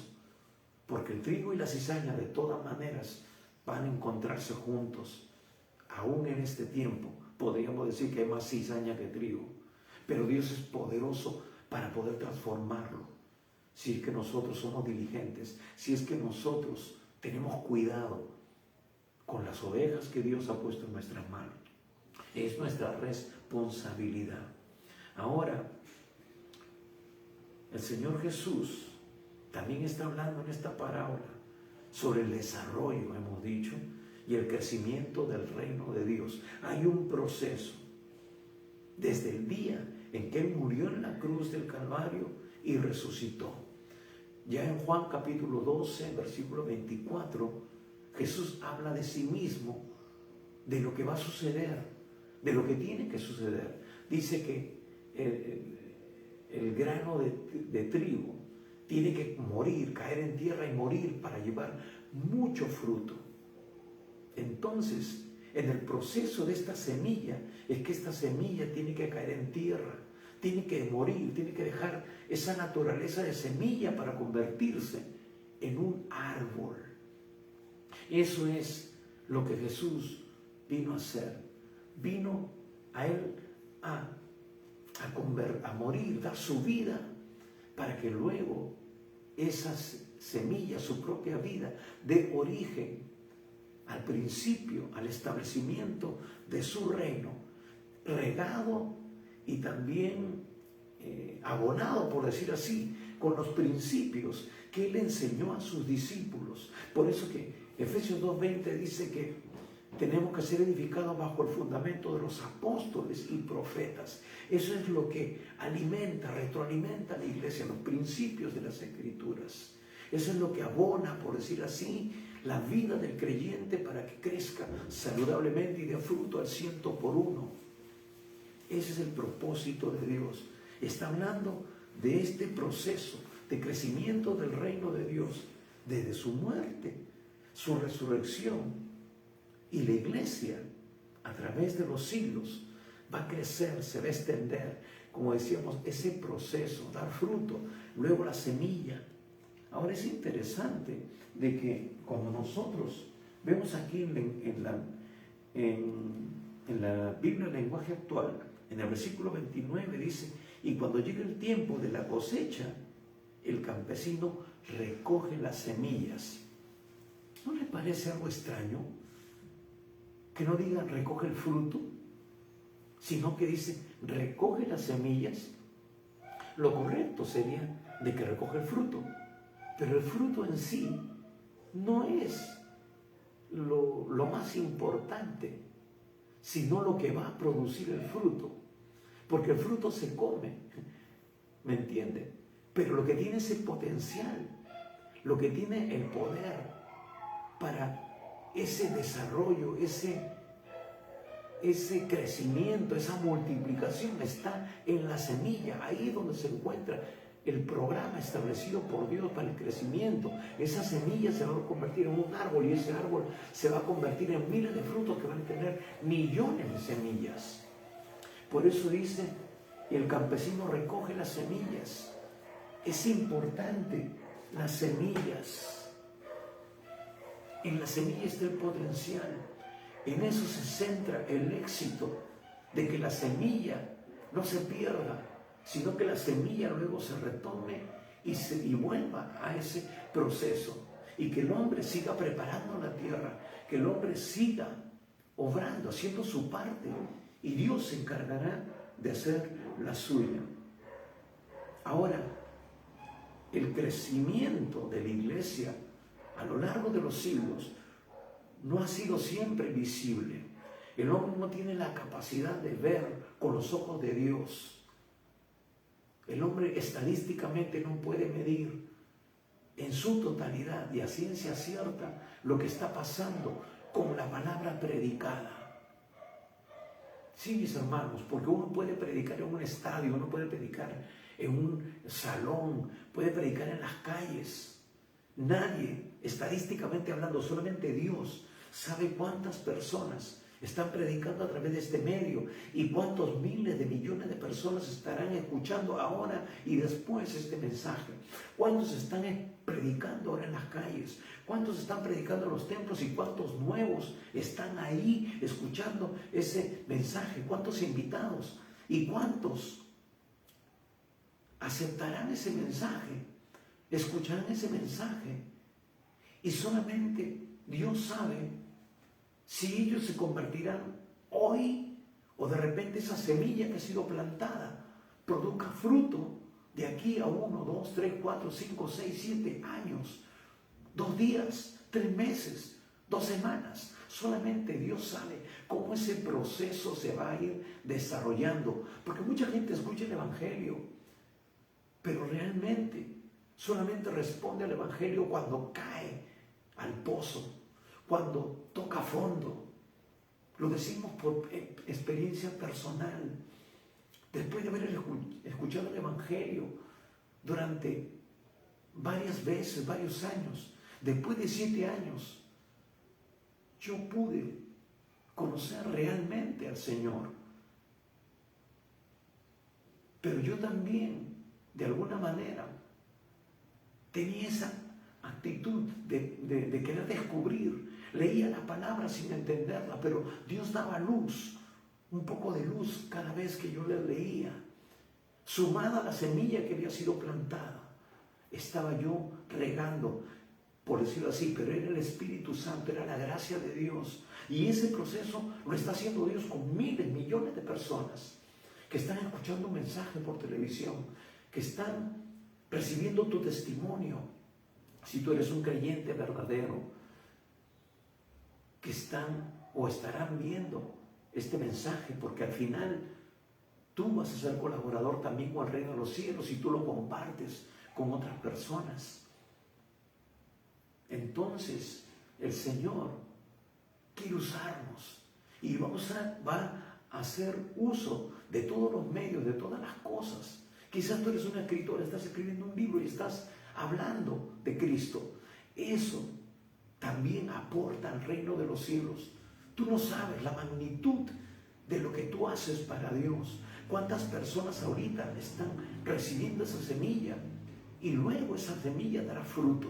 porque el trigo y la cizaña de todas maneras van a encontrarse juntos. Aún en este tiempo podríamos decir que hay más cizaña que trigo, pero Dios es poderoso para poder transformarlo. Si es que nosotros somos diligentes, si es que nosotros tenemos cuidado con las ovejas que Dios ha puesto en nuestras manos. Es nuestra responsabilidad. Ahora, el Señor Jesús también está hablando en esta parábola sobre el desarrollo, hemos dicho, y el crecimiento del reino de Dios. Hay un proceso desde el día en que Él murió en la cruz del Calvario y resucitó. Ya en Juan capítulo 12, versículo 24, Jesús habla de sí mismo, de lo que va a suceder, de lo que tiene que suceder. Dice que el grano de trigo tiene que morir, caer en tierra y morir para llevar mucho fruto. Entonces, en el proceso de esta semilla, es que esta semilla tiene que caer en tierra, tiene que morir, tiene que dejar esa naturaleza de semilla para convertirse en un árbol. Eso es lo que Jesús vino a hacer. Vino a Él a morir, dar su vida, para que luego esas semillas, su propia vida, dé origen al principio, al establecimiento de su reino, regado y también abonado, por decir así, con los principios que Él enseñó a sus discípulos. Por eso que Efesios 2:20 dice que tenemos que ser edificados bajo el fundamento de los apóstoles y profetas. Eso es lo que alimenta, retroalimenta a la iglesia, los principios de las Escrituras. Eso es lo que abona, por decir así, la vida del creyente para que crezca saludablemente y dé fruto al 100%. Ese es el propósito de Dios. Está hablando de este proceso de crecimiento del reino de Dios desde su muerte, su resurrección. Y la iglesia, a través de los siglos, va a crecer, se va a extender, como decíamos, ese proceso, dar fruto, luego la semilla. Ahora es interesante de que cuando nosotros vemos aquí en la Biblia en lenguaje actual, en el versículo 29 dice, y cuando llegue el tiempo de la cosecha, el campesino recoge las semillas. ¿No le parece algo extraño? Que no diga recoge el fruto, sino que dice recoge las semillas. Lo correcto sería de que recoge el fruto, pero el fruto en sí no es lo más importante, sino lo que va a producir el fruto, porque el fruto se come, ¿me entiende? Pero lo que tiene es el potencial, lo que tiene el poder para ese desarrollo, ese ese crecimiento, esa multiplicación está en la semilla, ahí donde se encuentra el programa establecido por Dios para el crecimiento. Esa semilla se va a convertir en un árbol y ese árbol se va a convertir en miles de frutos que van a tener millones de semillas. Por eso dice, el campesino recoge las semillas. Es importante las semillas. En la semilla está el potencial. En eso se centra el éxito, de que la semilla no se pierda, sino que la semilla luego se retome y vuelva a ese proceso. Y que el hombre siga preparando la tierra, que el hombre siga obrando, haciendo su parte. Y Dios se encargará de hacer la suya. Ahora, el crecimiento de la iglesia a lo largo de los siglos no ha sido siempre visible. El hombre no tiene la capacidad de ver con los ojos de Dios. El hombre estadísticamente no puede medir en su totalidad y a ciencia cierta lo que está pasando con la palabra predicada. Sí, mis hermanos, porque uno puede predicar en un estadio, uno puede predicar en un salón, puede predicar en las calles. Nadie, estadísticamente hablando, solamente Dios sabe cuántas personas están predicando a través de este medio y cuántos miles de millones de personas estarán escuchando ahora y después este mensaje. ¿Cuántos están predicando ahora en las calles? ¿Cuántos están predicando en los templos y cuántos nuevos están ahí escuchando ese mensaje? ¿Cuántos invitados? ¿Y cuántos aceptarán ese mensaje? ¿Escucharán ese mensaje? Y solamente Dios sabe si ellos se convertirán hoy o de repente esa semilla que ha sido plantada produzca fruto de aquí a 1, 2, 3, 4, 5, 6, 7 años, 2 días, 3 meses, 2 semanas. Solamente Dios sabe cómo ese proceso se va a ir desarrollando. Porque mucha gente escucha el Evangelio, pero realmente solamente responde al Evangelio cuando cae al pozo, cuando toca fondo. Lo decimos por experiencia personal. Después de haber escuchado el Evangelio durante varias veces, varios años, después de 7 años, yo pude conocer realmente al Señor. Pero yo también, de alguna manera, tenía esa actitud de querer descubrir. Leía la palabra sin entenderla, pero Dios daba luz, un poco de luz cada vez que yo la leía. Sumada a la semilla que había sido plantada, estaba yo regando, por decirlo así, pero era el Espíritu Santo, era la gracia de Dios. Y ese proceso lo está haciendo Dios con miles, millones de personas que están escuchando un mensaje por televisión, que están recibiendo tu testimonio, si tú eres un creyente verdadero, que están o estarán viendo este mensaje, porque al final tú vas a ser colaborador también con el reino de los cielos y tú lo compartes con otras personas. Entonces el Señor quiere usarnos y va a hacer uso de todos los medios, de todas las cosas. Quizás tú eres un escritor, estás escribiendo un libro y estás hablando de Cristo. Eso también aporta al reino de los cielos. Tú no sabes la magnitud de lo que tú haces para Dios. ¿Cuántas personas ahorita están recibiendo esa semilla? Y luego esa semilla dará fruto.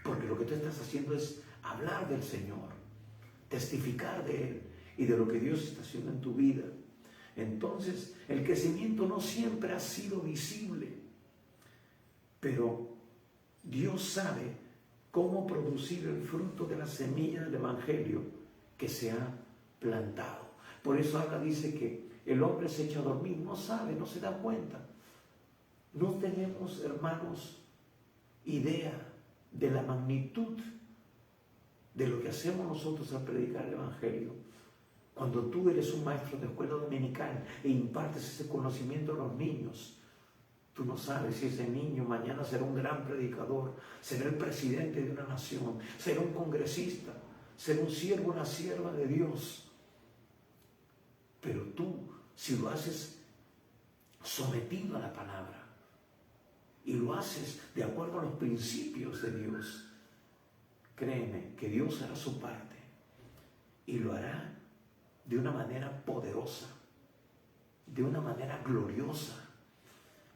Porque lo que tú estás haciendo es hablar del Señor, testificar de Él y de lo que Dios está haciendo en tu vida. Entonces, el crecimiento no siempre ha sido visible, pero Dios sabe cómo producir el fruto de la semilla del Evangelio que se ha plantado. Por eso acá dice que el hombre se echa a dormir, no sabe, no se da cuenta. No tenemos, hermanos, idea de la magnitud de lo que hacemos nosotros al predicar el Evangelio. Cuando tú eres un maestro de escuela dominical e impartes ese conocimiento a los niños, tú no sabes si ese niño mañana será un gran predicador, será el presidente de una nación, será un congresista, será un siervo, una sierva de Dios. Pero tú, si lo haces sometido a la palabra y lo haces de acuerdo a los principios de Dios, créeme que Dios hará su parte y lo hará de una manera poderosa, de una manera gloriosa,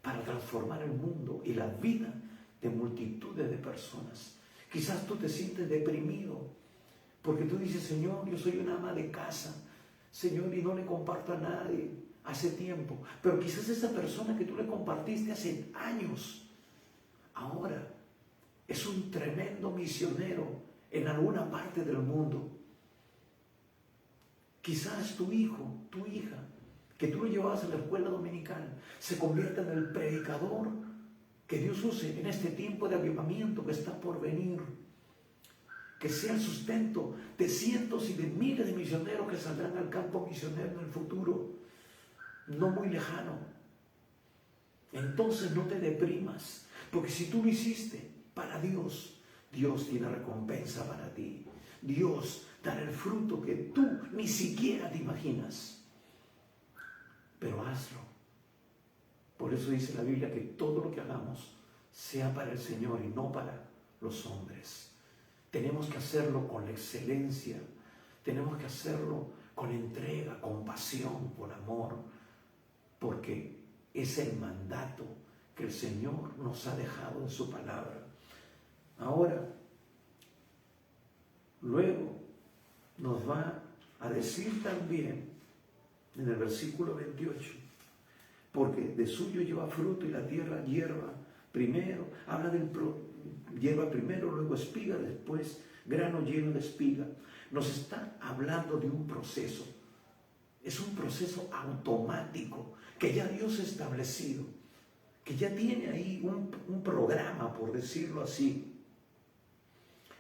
para transformar el mundo y la vida de multitudes de personas. Quizás tú te sientes deprimido porque tú dices: Señor, yo soy una ama de casa, Señor, y no le comparto a nadie hace tiempo. Pero quizás esa persona que tú le compartiste hace años, ahora es un tremendo misionero en alguna parte del mundo. Quizás tu hijo, tu hija, que tú lo llevabas a la escuela dominical, se convierta en el predicador que Dios use en este tiempo de avivamiento que está por venir. Que sea el sustento de cientos y de miles de misioneros que saldrán al campo misionero en el futuro, no muy lejano. Entonces no te deprimas, porque si tú lo hiciste para Dios, Dios tiene recompensa para ti. Dios dará el fruto que tú ni siquiera te imaginas. Pero hazlo. Por eso dice la Biblia que todo lo que hagamos sea para el Señor y no para los hombres. Tenemos que hacerlo con la excelencia, tenemos que hacerlo con entrega, con pasión, con amor, porque es el mandato que el Señor nos ha dejado en su palabra. Ahora, luego nos va a decir también en el versículo 28, porque de suyo lleva fruto y la tierra hierba primero, habla del hierba primero, luego espiga, después grano lleno de espiga. Nos está hablando de un proceso. Es un proceso automático que ya Dios ha establecido, que ya tiene ahí un programa, por decirlo así.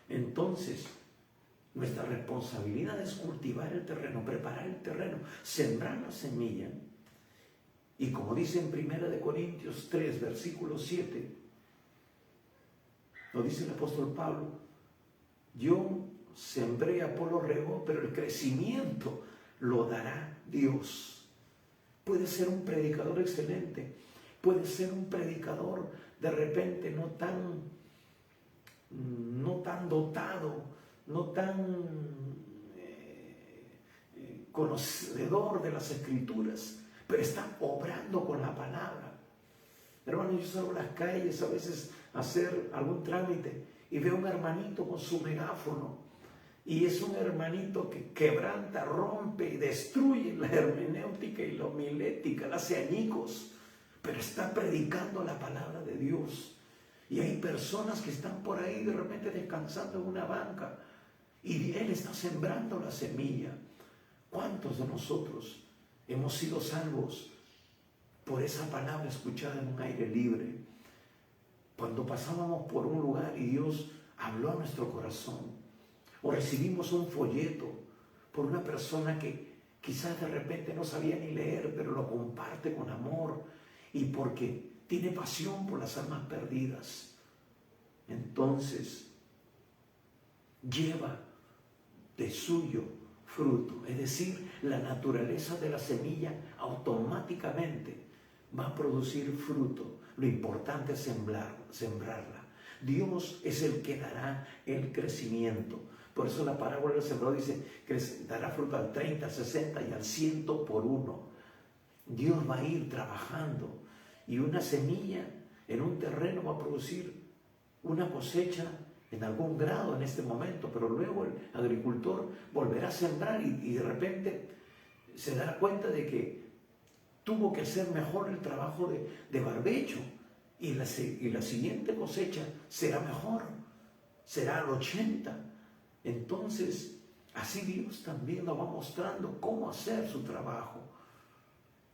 Entonces, nuestra responsabilidad es cultivar el terreno, preparar el terreno, sembrar la semilla. Y como dice en 1 Corintios 3, versículo 7, lo dice el apóstol Pablo: yo sembré, Apolo regó, pero el crecimiento lo dará Dios. Puede ser un predicador excelente, puede ser un predicador de repente no tan dotado, no tan conocedor de las Escrituras, pero está obrando con la palabra. Hermano, yo salgo a las calles a veces a hacer algún trámite y veo un hermanito con su megáfono, y es un hermanito que quebranta, rompe y destruye la hermenéutica y la homilética, la hace añicos, pero está predicando la palabra de Dios. Y hay personas que están por ahí de repente descansando en una banca y Él está sembrando la semilla. ¿Cuántos de nosotros hemos sido salvos por esa palabra escuchada en un aire libre? Cuando pasábamos por un lugar y Dios habló a nuestro corazón, o recibimos un folleto por una persona que quizás de repente no sabía ni leer, pero lo comparte con amor y porque tiene pasión por las almas perdidas. Entonces, lleva de suyo fruto, es decir, la naturaleza de la semilla automáticamente va a producir fruto. Lo importante es sembrarla. Dios es el que dará el crecimiento. Por eso la parábola del sembrador dice que dará fruto al 30, al 60 y al 100 por uno. Dios va a ir trabajando, y una semilla en un terreno va a producir una cosecha en algún grado en este momento, pero luego el agricultor volverá a sembrar y de repente se dará cuenta de que tuvo que hacer mejor el trabajo de barbecho, y la siguiente cosecha será mejor, será al 80. Entonces, así Dios también nos va mostrando cómo hacer su trabajo,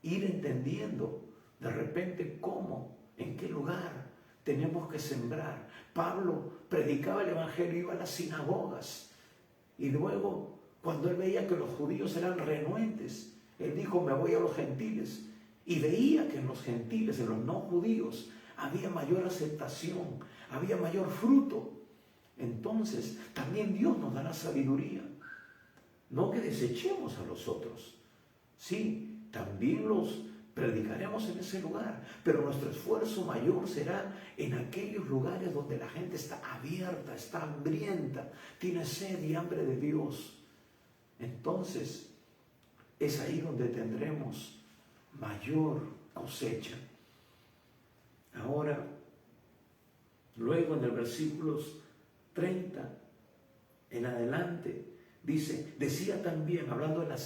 ir entendiendo de repente cómo, en qué lugar tenemos que sembrar. Pablo predicaba el evangelio, iba a las sinagogas, y luego cuando él veía que los judíos eran renuentes, él dijo: me voy a los gentiles, y veía que en los gentiles, en los no judíos, había mayor aceptación, había mayor fruto. Entonces también Dios nos dará sabiduría, no que desechemos a los otros, Sí, también los predicaremos en ese lugar, pero nuestro esfuerzo mayor será en aquellos lugares donde la gente está abierta, está hambrienta, tiene sed y hambre de Dios. Entonces, es ahí donde tendremos mayor cosecha. Ahora, luego en el versículos 30 en adelante, decía también, hablando de la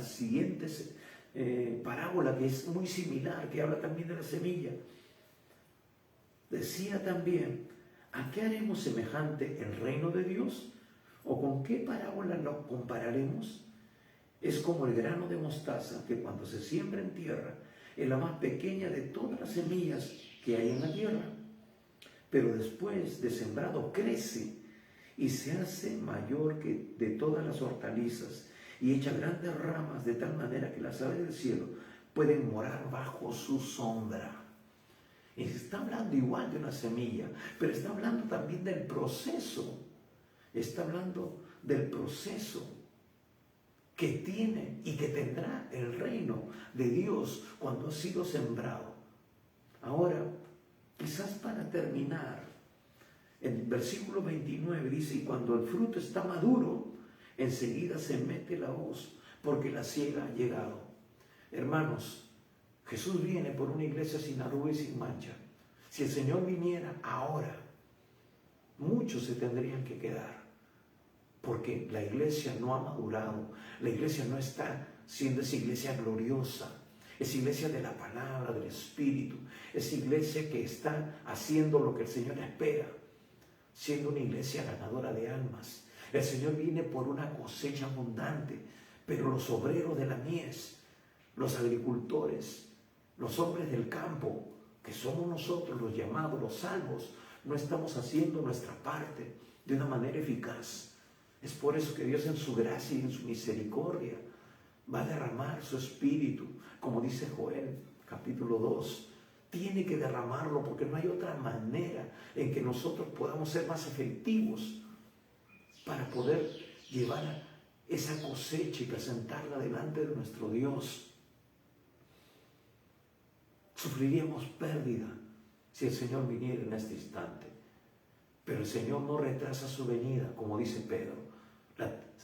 siguiente parábola, que es muy similar, que habla también de la semilla, decía también: ¿a qué haremos semejante el reino de Dios? ¿O con qué parábola lo compararemos? Es como el grano de mostaza, que cuando se siembra en tierra es la más pequeña de todas las semillas que hay en la tierra, pero después de sembrado crece y se hace mayor que de todas las hortalizas y echa grandes ramas, de tal manera que las aves del cielo pueden morar bajo su sombra. Y se está hablando igual de una semilla, pero está hablando también del proceso. Está hablando del proceso que tiene y que tendrá el reino de Dios cuando ha sido sembrado. Ahora, quizás para terminar, en el versículo 29 dice: y cuando el fruto está maduro, enseguida se mete la hoz, porque la siega ha llegado. Hermanos, Jesús viene por una iglesia sin arruga y sin mancha. Si el Señor viniera ahora, muchos se tendrían que quedar, porque la iglesia no ha madurado, la iglesia no está siendo esa iglesia gloriosa, es iglesia de la palabra, del Espíritu, es iglesia que está haciendo lo que el Señor espera, siendo una iglesia ganadora de almas. El Señor viene por una cosecha abundante, pero los obreros de la mies, los agricultores, los hombres del campo, que somos nosotros los llamados, los salvos, no estamos haciendo nuestra parte de una manera eficaz. Es por eso que Dios, en su gracia y en su misericordia, va a derramar su espíritu, como dice Joel capítulo 2. Tiene que derramarlo, porque no hay otra manera en que nosotros podamos ser más efectivos para poder llevar esa cosecha y presentarla delante de nuestro Dios. Sufriríamos pérdida si el Señor viniera en este instante, pero el Señor no retrasa su venida, como dice Pedro,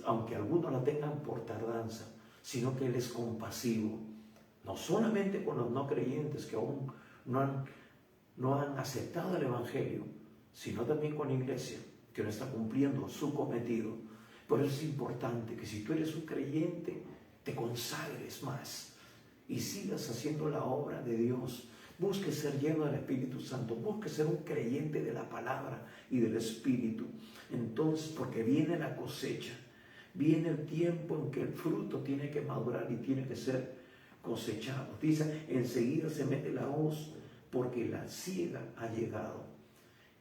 aunque algunos la tengan por tardanza, sino que Él es compasivo, no solamente con los no creyentes que aún no han aceptado el Evangelio, sino también con la iglesia que no está cumpliendo su cometido. Por eso es importante que, si tú eres un creyente, te consagres más y sigas haciendo la obra de Dios. Busque ser lleno del Espíritu Santo, busque ser un creyente de la palabra y del Espíritu. Entonces, porque viene la cosecha, viene el tiempo en que el fruto tiene que madurar y tiene que ser cosechado. Dice: enseguida se mete la hoz, porque la siega ha llegado.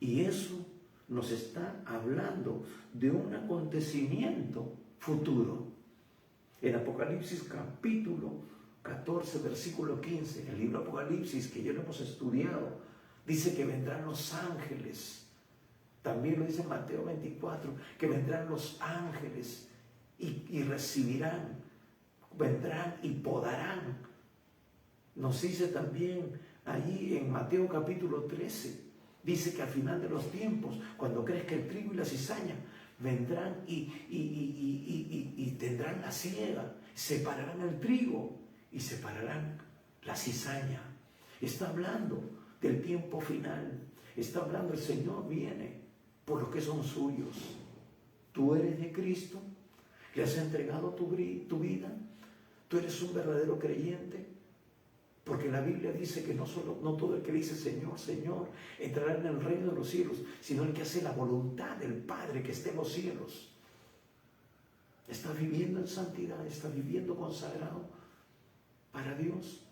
Y eso nos está hablando de un acontecimiento futuro. En Apocalipsis capítulo 14, versículo 15, el libro Apocalipsis, que ya lo hemos estudiado, dice que vendrán los ángeles. También lo dice Mateo 24, que vendrán los ángeles y recibirán, vendrán y podarán. Nos dice también allí en Mateo capítulo 13, dice que al final de los tiempos, cuando crezca el trigo y la cizaña, vendrán y tendrán la siega, separarán el trigo y separarán la cizaña. Está hablando del tiempo final. Está hablando, el Señor viene por los que son suyos. Tú eres de Cristo, le has entregado tu vida, tú eres un verdadero creyente, porque la Biblia dice que no todo el que dice Señor, Señor, entrará en el reino de los cielos, sino el que hace la voluntad del Padre que está en los cielos. ¿Estás viviendo en santidad? ¿Estás viviendo consagrado para Dios?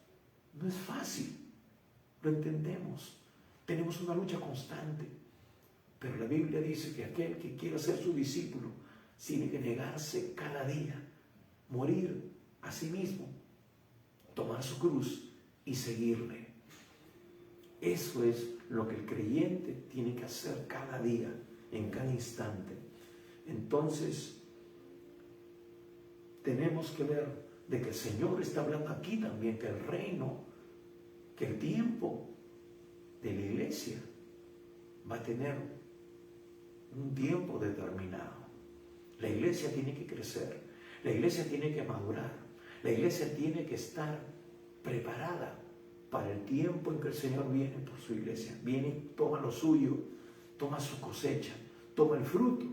No es fácil, lo entendemos, tenemos una lucha constante, pero la Biblia dice que aquel que quiera ser su discípulo tiene que negarse cada día, morir a sí mismo, tomar su cruz y seguirle. Eso es lo que el creyente tiene que hacer cada día, en cada instante. Entonces, tenemos que ver de que el Señor está hablando aquí también, que el reino, que el tiempo de la iglesia va a tener un tiempo determinado. La iglesia tiene que crecer, la iglesia tiene que madurar, la iglesia tiene que estar preparada para el tiempo en que el Señor viene por su iglesia. Viene y toma lo suyo, toma su cosecha, toma el fruto,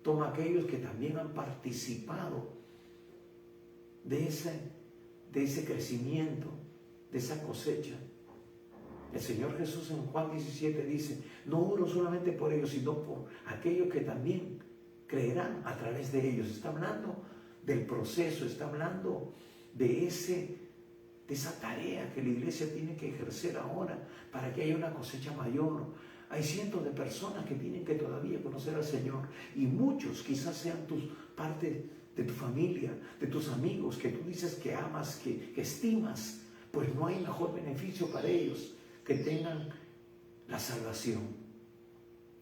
toma aquellos que también han participado de ese crecimiento, de esa cosecha. El Señor Jesús en Juan 17 dice, no oro solamente por ellos, sino por aquellos que también creerán a través de ellos. Está hablando del proceso, está hablando de esa tarea que la iglesia tiene que ejercer ahora para que haya una cosecha mayor. Hay cientos de personas que tienen que todavía conocer al Señor, y muchos quizás sean parte de tu familia, de tus amigos, que tú dices que amas, que estimas. Pues no hay mejor beneficio para ellos que tengan la salvación.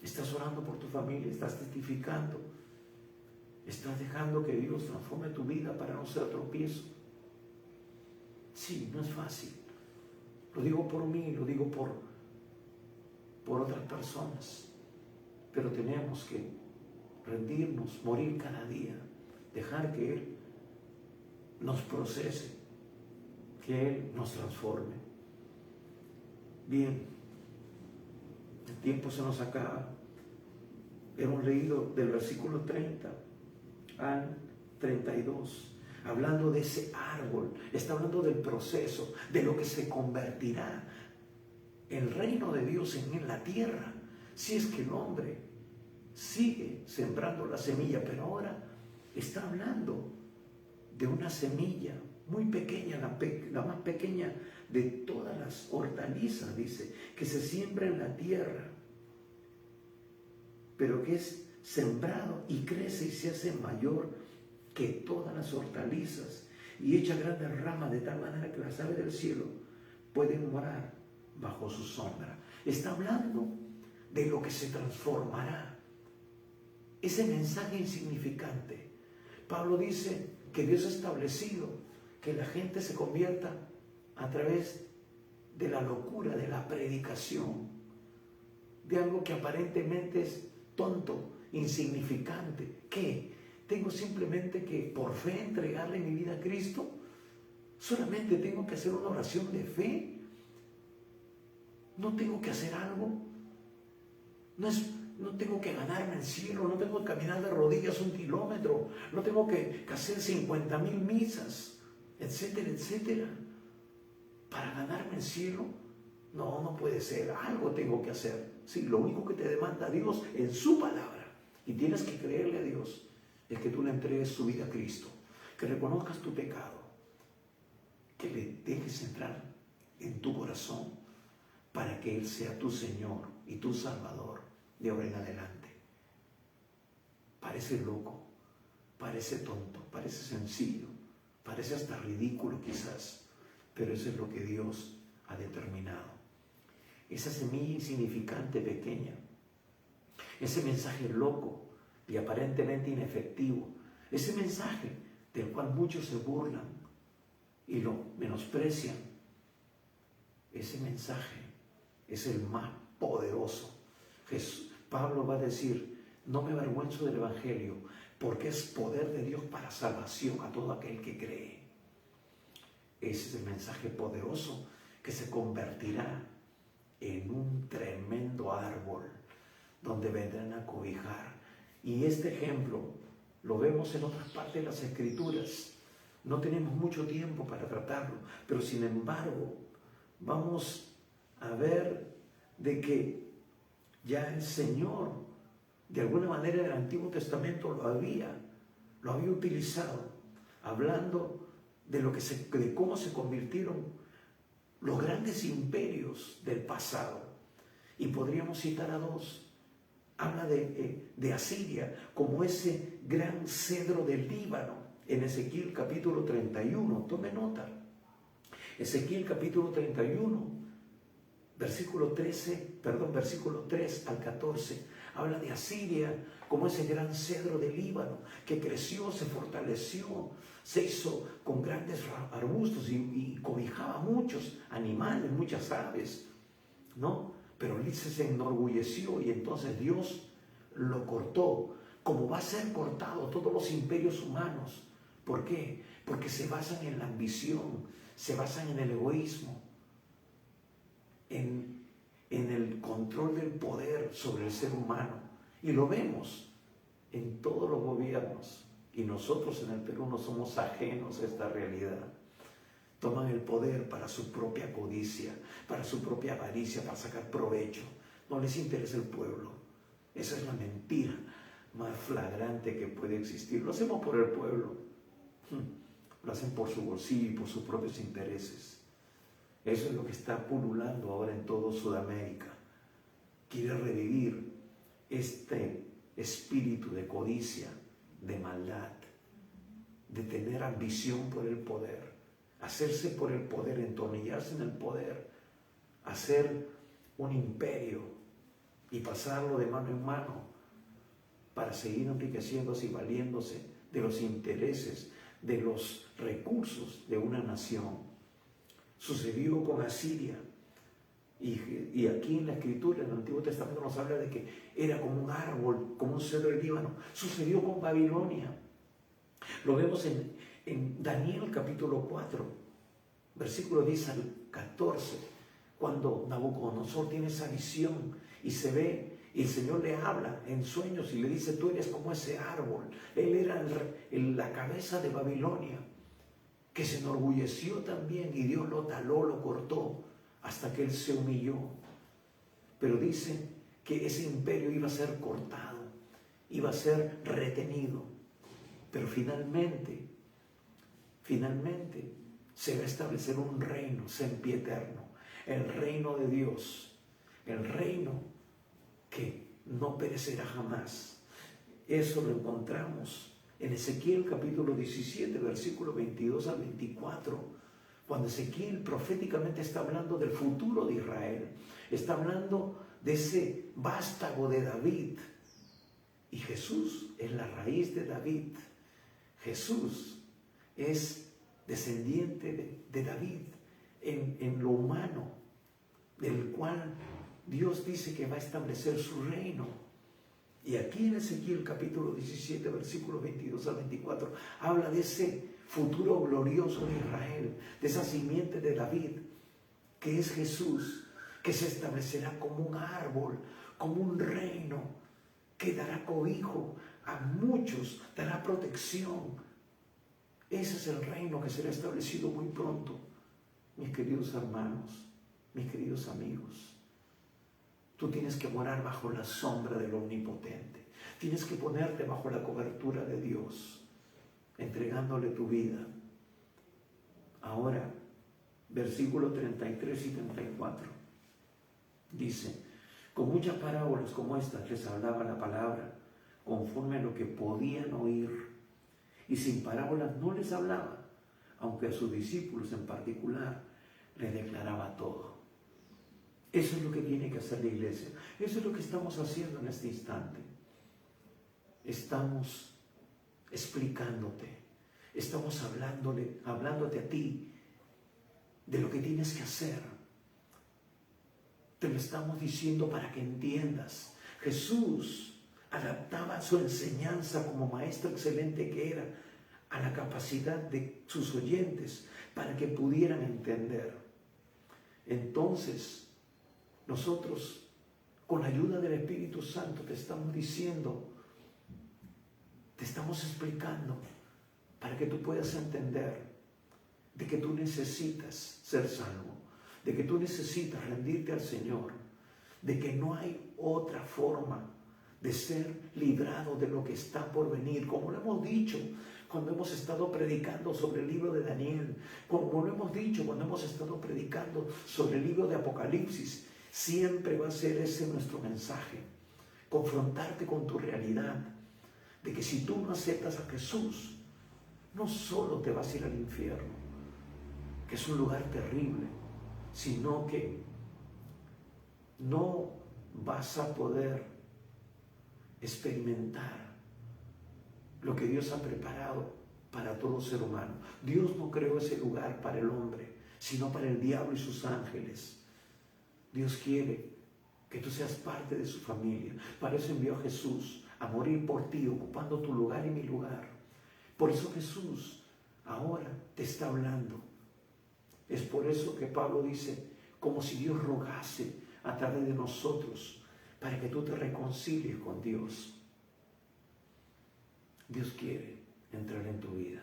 Estás orando por tu familia, estás testificando, estás dejando que Dios transforme tu vida para no ser tropiezo. Sí, no es fácil. Lo digo por mí, lo digo por otras personas. Pero tenemos que rendirnos, morir cada día, dejar que Él nos procese, que Él nos transforme. Bien, el tiempo se nos acaba. Hemos leído del versículo 30 al 32. Hablando de ese árbol, está hablando del proceso, de lo que se convertirá el reino de Dios en la tierra, si es que el hombre sigue sembrando la semilla. Pero ahora está hablando de una semilla muy pequeña, la más pequeña de todas las hortalizas, dice, que se siembra en la tierra, pero que es sembrado y crece y se hace mayor que todas las hortalizas, y echa grandes ramas de tal manera que las aves del cielo pueden morar bajo su sombra. Está hablando de lo que se transformará. Ese mensaje insignificante. Pablo dice que Dios ha establecido que la gente se convierta a través de la locura, de la predicación, de algo que aparentemente es tonto, insignificante. ¿Qué? Tengo simplemente que por fe entregarle mi vida a Cristo. Solamente tengo que hacer una oración de fe. No tengo que hacer algo. No tengo que ganarme el cielo. No tengo que caminar de rodillas 1 kilómetro. No tengo que hacer 50,000 misas, etcétera, etcétera, para ganarme el cielo. No, no puede ser. Algo tengo que hacer. Sí, lo único que te demanda Dios en su palabra, y tienes que creerle a Dios, es que tú le entregues tu vida a Cristo, que reconozcas tu pecado, que le dejes entrar en tu corazón para que Él sea tu Señor y tu Salvador de ahora en adelante. Parece loco, parece tonto, parece sencillo, parece hasta ridículo quizás, pero eso es lo que Dios ha determinado. Esa semilla insignificante, pequeña, ese mensaje loco y aparentemente inefectivo, ese mensaje del cual muchos se burlan y lo menosprecian, ese mensaje es el más poderoso. Pablo va a decir, no me avergüenzo del Evangelio, porque es poder de Dios para salvación a todo aquel que cree. Ese es el mensaje poderoso que se convertirá en un tremendo árbol donde vendrán a cobijar. Y este ejemplo lo vemos en otras partes de las Escrituras. No tenemos mucho tiempo para tratarlo, pero sin embargo vamos a ver de que ya el Señor, de alguna manera, en el Antiguo Testamento lo había utilizado, hablando de cómo se convirtieron los grandes imperios del pasado. Y podríamos citar a dos. Habla de Asiria como ese gran cedro del Líbano en Ezequiel capítulo 31. Tome nota. Ezequiel capítulo 31, versículo 3 al 14. Habla de Asiria como ese gran cedro del Líbano que creció, se fortaleció, se hizo con grandes arbustos y cobijaba a muchos animales, muchas aves, ¿no? Pero él se enorgulleció y entonces Dios lo cortó, como va a ser cortado todos los imperios humanos. ¿Por qué? Porque se basan en la ambición, se basan en el egoísmo, en el control del poder sobre el ser humano. Y lo vemos en todos los gobiernos. Y nosotros en el Perú no somos ajenos a esta realidad. Toman el poder para su propia codicia, para su propia avaricia, para sacar provecho. No les interesa el pueblo. Esa es la mentira más flagrante que puede existir. Lo hacemos por el pueblo. Lo hacen por su bolsillo y por sus propios intereses. Eso es lo que está pululando ahora en todo Sudamérica. Quiere revivir este espíritu de codicia, de maldad, de tener ambición por el poder, hacerse por el poder, entornillarse en el poder, hacer un imperio y pasarlo de mano en mano para seguir enriqueciéndose y valiéndose de los intereses, de los recursos de una nación. Sucedió con Asiria. Y aquí en la Escritura, en el Antiguo Testamento, nos habla de que era como un árbol, como un cedro del Líbano. Sucedió con Babilonia. Lo vemos en Daniel capítulo 4, versículo 10 al 14, cuando Nabucodonosor tiene esa visión y se ve, y el Señor le habla en sueños y le dice: tú eres como ese árbol. Él era la cabeza de Babilonia, que se enorgulleció también, y Dios lo taló, lo cortó, hasta que él se humilló. Pero dice que ese imperio iba a ser cortado, iba a ser retenido, pero finalmente se va a establecer un reino sempiterno, el reino de Dios, el reino que no perecerá jamás. Eso lo encontramos en Ezequiel capítulo 17, versículo 22 al 24, cuando Ezequiel proféticamente está hablando del futuro de Israel, está hablando de ese vástago de David, y Jesús es la raíz de David. Jesús es descendiente de David en lo humano, del cual Dios dice que va a establecer su reino. Y aquí en Ezequiel capítulo 17, versículos 22 al 24, habla de ese futuro glorioso de Israel, de esa simiente de David, que es Jesús, que se establecerá como un árbol, como un reino, que dará cobijo a muchos, dará protección. Ese es el reino que será establecido muy pronto. Mis queridos hermanos, mis queridos amigos, tú tienes que morar bajo la sombra del Omnipotente. Tienes que ponerte bajo la cobertura de Dios, entregándole tu vida. Ahora, versículos 33 y 34, dice: con muchas parábolas como estas les hablaba la palabra, conforme a lo que podían oír, y sin parábolas no les hablaba, aunque a sus discípulos en particular les declaraba todo. Eso es lo que tiene que hacer la iglesia. Eso es lo que estamos haciendo en este instante. Estamos explicándote, estamos hablándote a ti de lo que tienes que hacer. Te lo estamos diciendo para que entiendas. Jesús adaptaba su enseñanza como maestro excelente que era a la capacidad de sus oyentes para que pudieran entender. Entonces, nosotros, con la ayuda del Espíritu Santo, te estamos diciendo, te estamos explicando para que tú puedas entender de que tú necesitas ser salvo, de que tú necesitas rendirte al Señor, de que no hay otra forma de ser librado de lo que está por venir, como lo hemos dicho cuando hemos estado predicando sobre el libro de Daniel, como lo hemos dicho cuando hemos estado predicando sobre el libro de Apocalipsis. Siempre va a ser ese nuestro mensaje, confrontarte con tu realidad, de que si tú no aceptas a Jesús, no solo te vas a ir al infierno, que es un lugar terrible, sino que no vas a poder experimentar lo que Dios ha preparado para todo ser humano. Dios no creó ese lugar para el hombre, sino para el diablo y sus ángeles. Dios quiere que tú seas parte de su familia. Para eso envió a Jesús a morir por ti, ocupando tu lugar y mi lugar. Por eso Jesús ahora te está hablando. Es por eso que Pablo dice, como si Dios rogase a través de nosotros, para que tú te reconcilies con Dios. Dios quiere entrar en tu vida.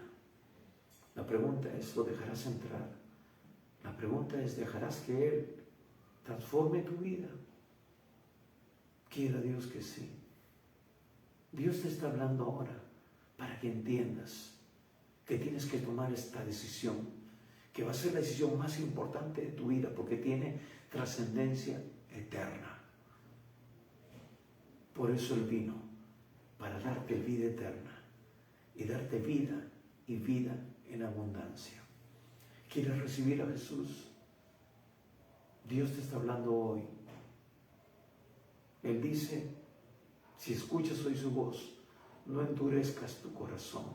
La pregunta es, ¿lo dejarás entrar? La pregunta es, ¿dejarás que Él transforme tu vida? Quiera Dios que sí. Dios te está hablando ahora para que entiendas que tienes que tomar esta decisión, que va a ser la decisión más importante de tu vida porque tiene trascendencia eterna. Por eso Él vino, para darte vida eterna y darte vida y vida en abundancia. ¿Quieres recibir a Jesús? Dios te está hablando hoy. Él dice, si escuchas hoy su voz, no endurezcas tu corazón.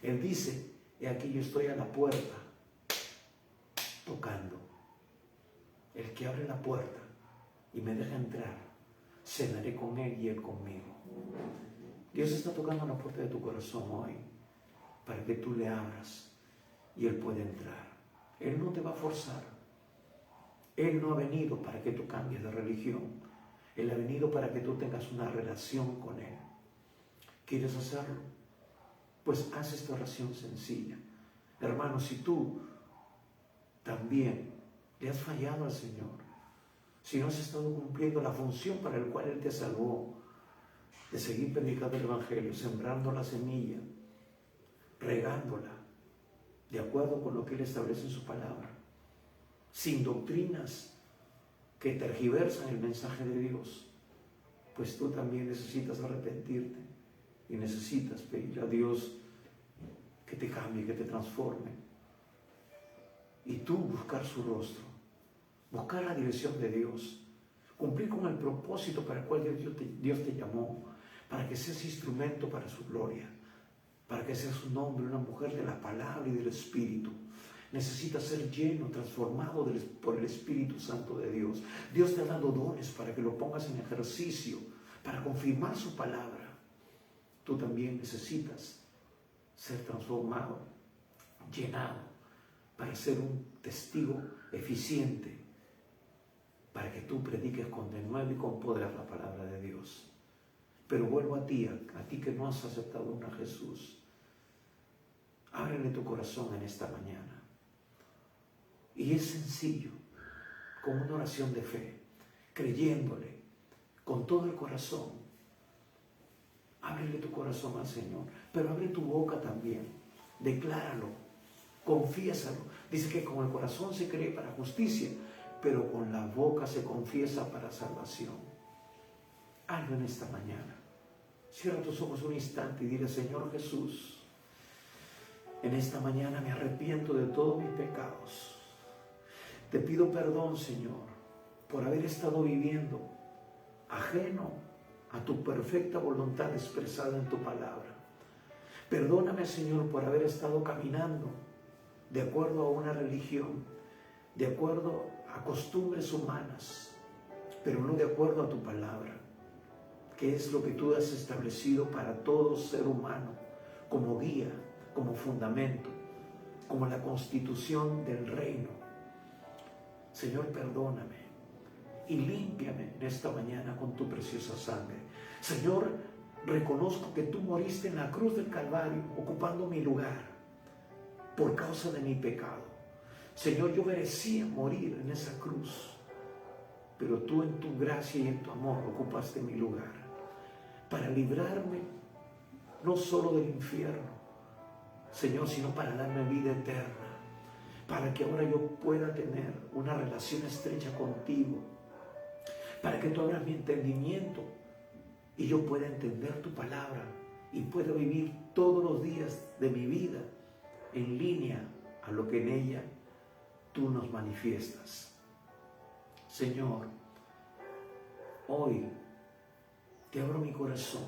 Él dice, he aquí yo estoy a la puerta, tocando. El que abre la puerta y me deja entrar, cenaré con Él y Él conmigo. Dios está tocando a la puerta de tu corazón hoy, para que tú le abras y Él puede entrar. Él no te va a forzar. Él no ha venido para que tú cambies de religión. Él ha venido para que tú tengas una relación con Él. ¿Quieres hacerlo? Pues haz esta oración sencilla. Hermano, si tú también le has fallado al Señor, si no has estado cumpliendo la función para la cual Él te salvó, de seguir predicando el Evangelio, sembrando la semilla, regándola, de acuerdo con lo que Él establece en su palabra, sin doctrinas que tergiversan el mensaje de Dios, pues tú también necesitas arrepentirte y necesitas pedir a Dios que te cambie, que te transforme. Y tú buscar su rostro, buscar la dirección de Dios, cumplir con el propósito para el cual Dios te llamó, para que seas instrumento para su gloria, para que seas un hombre, una mujer de la palabra y del Espíritu. Necesitas ser lleno, transformado por el Espíritu Santo de Dios. Dios te ha dado dones para que lo pongas en ejercicio, para confirmar su palabra. Tú también necesitas ser transformado, llenado, para ser un testigo eficiente, para que tú prediques con denuedo y con poder la palabra de Dios. Pero vuelvo a ti que no has aceptado aún a Jesús. Ábrele tu corazón en esta mañana. Y es sencillo, con una oración de fe, creyéndole con todo el corazón. Ábrele tu corazón al Señor, pero abre tu boca también. Decláralo, confiésalo. Dice que con el corazón se cree para justicia, pero con la boca se confiesa para salvación. Hazlo en esta mañana. Cierra tus ojos un instante y dile, Señor Jesús, en esta mañana me arrepiento de todos mis pecados. Te pido perdón, Señor, por haber estado viviendo ajeno a tu perfecta voluntad expresada en tu palabra. Perdóname, Señor, por haber estado caminando de acuerdo a una religión, de acuerdo a costumbres humanas, pero no de acuerdo a tu palabra, que es lo que tú has establecido para todo ser humano, como guía, como fundamento, como la constitución del reino. Señor, perdóname y límpiame en esta mañana con tu preciosa sangre. Señor, reconozco que tú moriste en la cruz del Calvario, ocupando mi lugar por causa de mi pecado. Señor, yo merecía morir en esa cruz, pero tú en tu gracia y en tu amor ocupaste mi lugar para librarme no solo del infierno, Señor, sino para darme vida eterna, para que ahora yo pueda tener una relación estrecha contigo, para que tú abras mi entendimiento y yo pueda entender tu palabra y pueda vivir todos los días de mi vida en línea a lo que en ella tú nos manifiestas. Señor, hoy te abro mi corazón.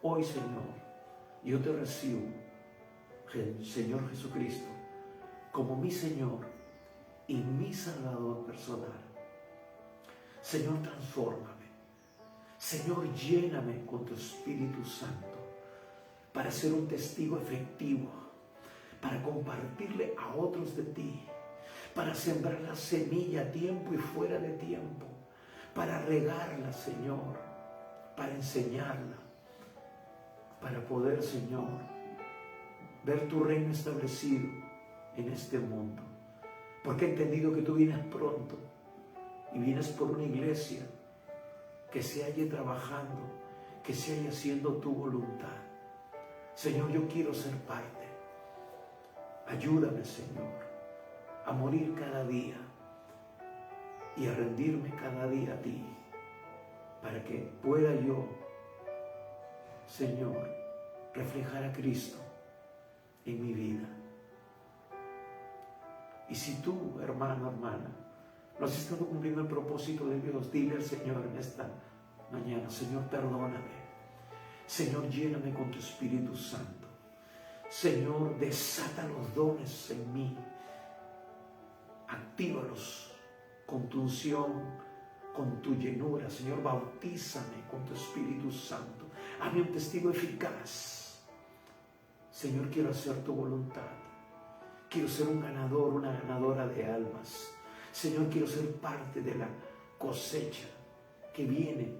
Hoy, Señor, yo te recibo, Señor Jesucristo, como mi Señor y mi Salvador personal. Señor, transfórmame. Señor, lléname con tu Espíritu Santo para ser un testigo efectivo, para compartirle a otros de ti, para sembrar la semilla a tiempo y fuera de tiempo, para regarla, Señor, para enseñarla, para poder, Señor, ver tu reino establecido en este mundo. Porque he entendido que tú vienes pronto y vienes por una iglesia que se halle trabajando, que se halle haciendo tu voluntad. Señor, yo quiero ser parte. Ayúdame, Señor, a morir cada día y a rendirme cada día a ti, para que pueda yo, Señor, reflejar a Cristo en mi vida. Y si tú, hermano, hermana, no has estado cumpliendo el propósito de Dios, dile al Señor en esta mañana: Señor, perdóname. Señor, lléname con tu Espíritu Santo. Señor, desata los dones en mí. Actívalos con tu unción, con tu llenura. Señor, bautízame con tu Espíritu Santo. Hazme un testigo eficaz. Señor, quiero hacer tu voluntad. Quiero ser un ganador, una ganadora de almas. Señor, quiero ser parte de la cosecha que viene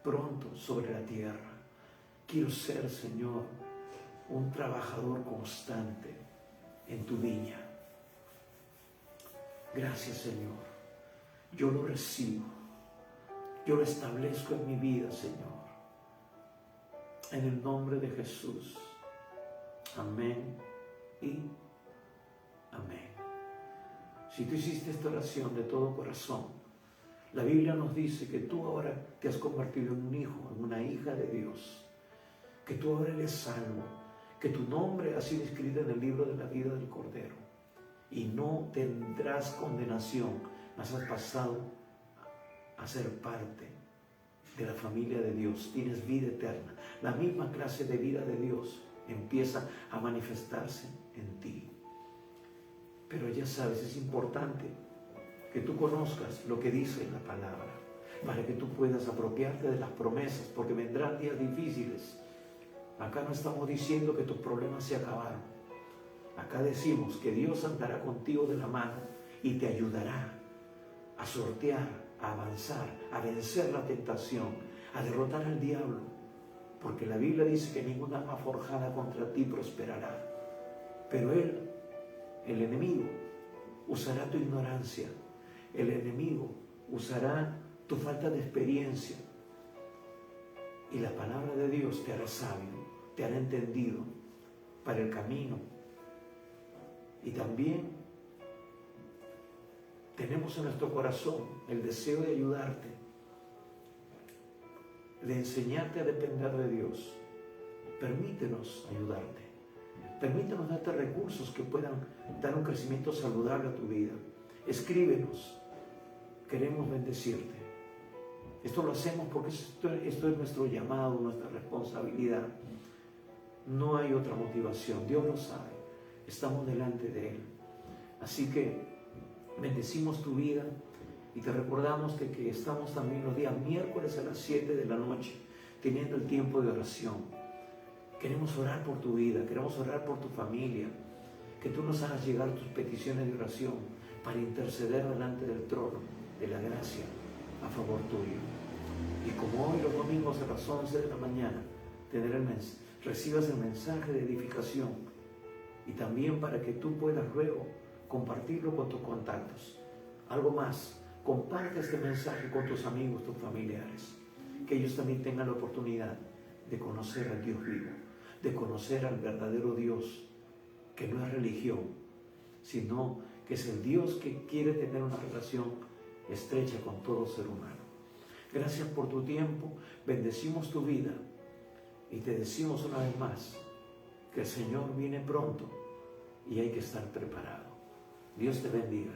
pronto sobre la tierra. Quiero ser, Señor, un trabajador constante en tu viña. Gracias, Señor. Yo lo recibo. Yo lo establezco en mi vida, Señor. En el nombre de Jesús. Amén y amén. Si tú hiciste esta oración de todo corazón, la Biblia nos dice que tú ahora te has convertido en un hijo, en una hija de Dios. Que tú ahora eres salvo, que tu nombre ha sido escrito en el libro de la vida del Cordero y no tendrás condenación, mas has pasado a ser parte de la familia de Dios. Tienes vida eterna. La misma clase de vida de Dios empieza a manifestarse en ti. Pero ya sabes, es importante que tú conozcas lo que dice la palabra para que tú puedas apropiarte de las promesas, porque vendrán días difíciles. Acá no estamos diciendo que tus problemas se acabaron. Acá decimos que Dios andará contigo de la mano y te ayudará a sortear, a avanzar, a vencer la tentación, a derrotar al diablo. Porque la Biblia dice que ninguna arma forjada contra ti prosperará. Pero él, el enemigo, usará tu ignorancia. El enemigo usará tu falta de experiencia. Y la palabra de Dios te hará sabio, te hará entendido para el camino. Y también tenemos en nuestro corazón el deseo de ayudarte, de enseñarte a depender de Dios. Permítenos ayudarte. Permítenos darte recursos que puedan dar un crecimiento saludable a tu vida. Escríbenos. Queremos bendecirte. Esto lo hacemos porque esto es nuestro llamado, nuestra responsabilidad. No hay otra motivación. Dios lo sabe. Estamos delante de Él. Así que bendecimos tu vida y te recordamos que estamos también los días miércoles a las 7 de la noche teniendo el tiempo de oración. Queremos orar por tu vida, queremos orar por tu familia, que tú nos hagas llegar tus peticiones de oración para interceder delante del trono de la gracia a favor tuyo. Y como hoy los domingos a las 11 de la mañana recibas el mensaje de edificación y también para que tú puedas luego compartirlo con tus contactos. Algo más, comparte este mensaje con tus amigos, tus familiares, que ellos también tengan la oportunidad de conocer al Dios vivo, de conocer al verdadero Dios, que no es religión, sino que es el Dios que quiere tener una relación estrecha con todo ser humano. Gracias por tu tiempo, bendecimos tu vida y te decimos una vez más que el Señor viene pronto y hay que estar preparado. Dios te bendiga.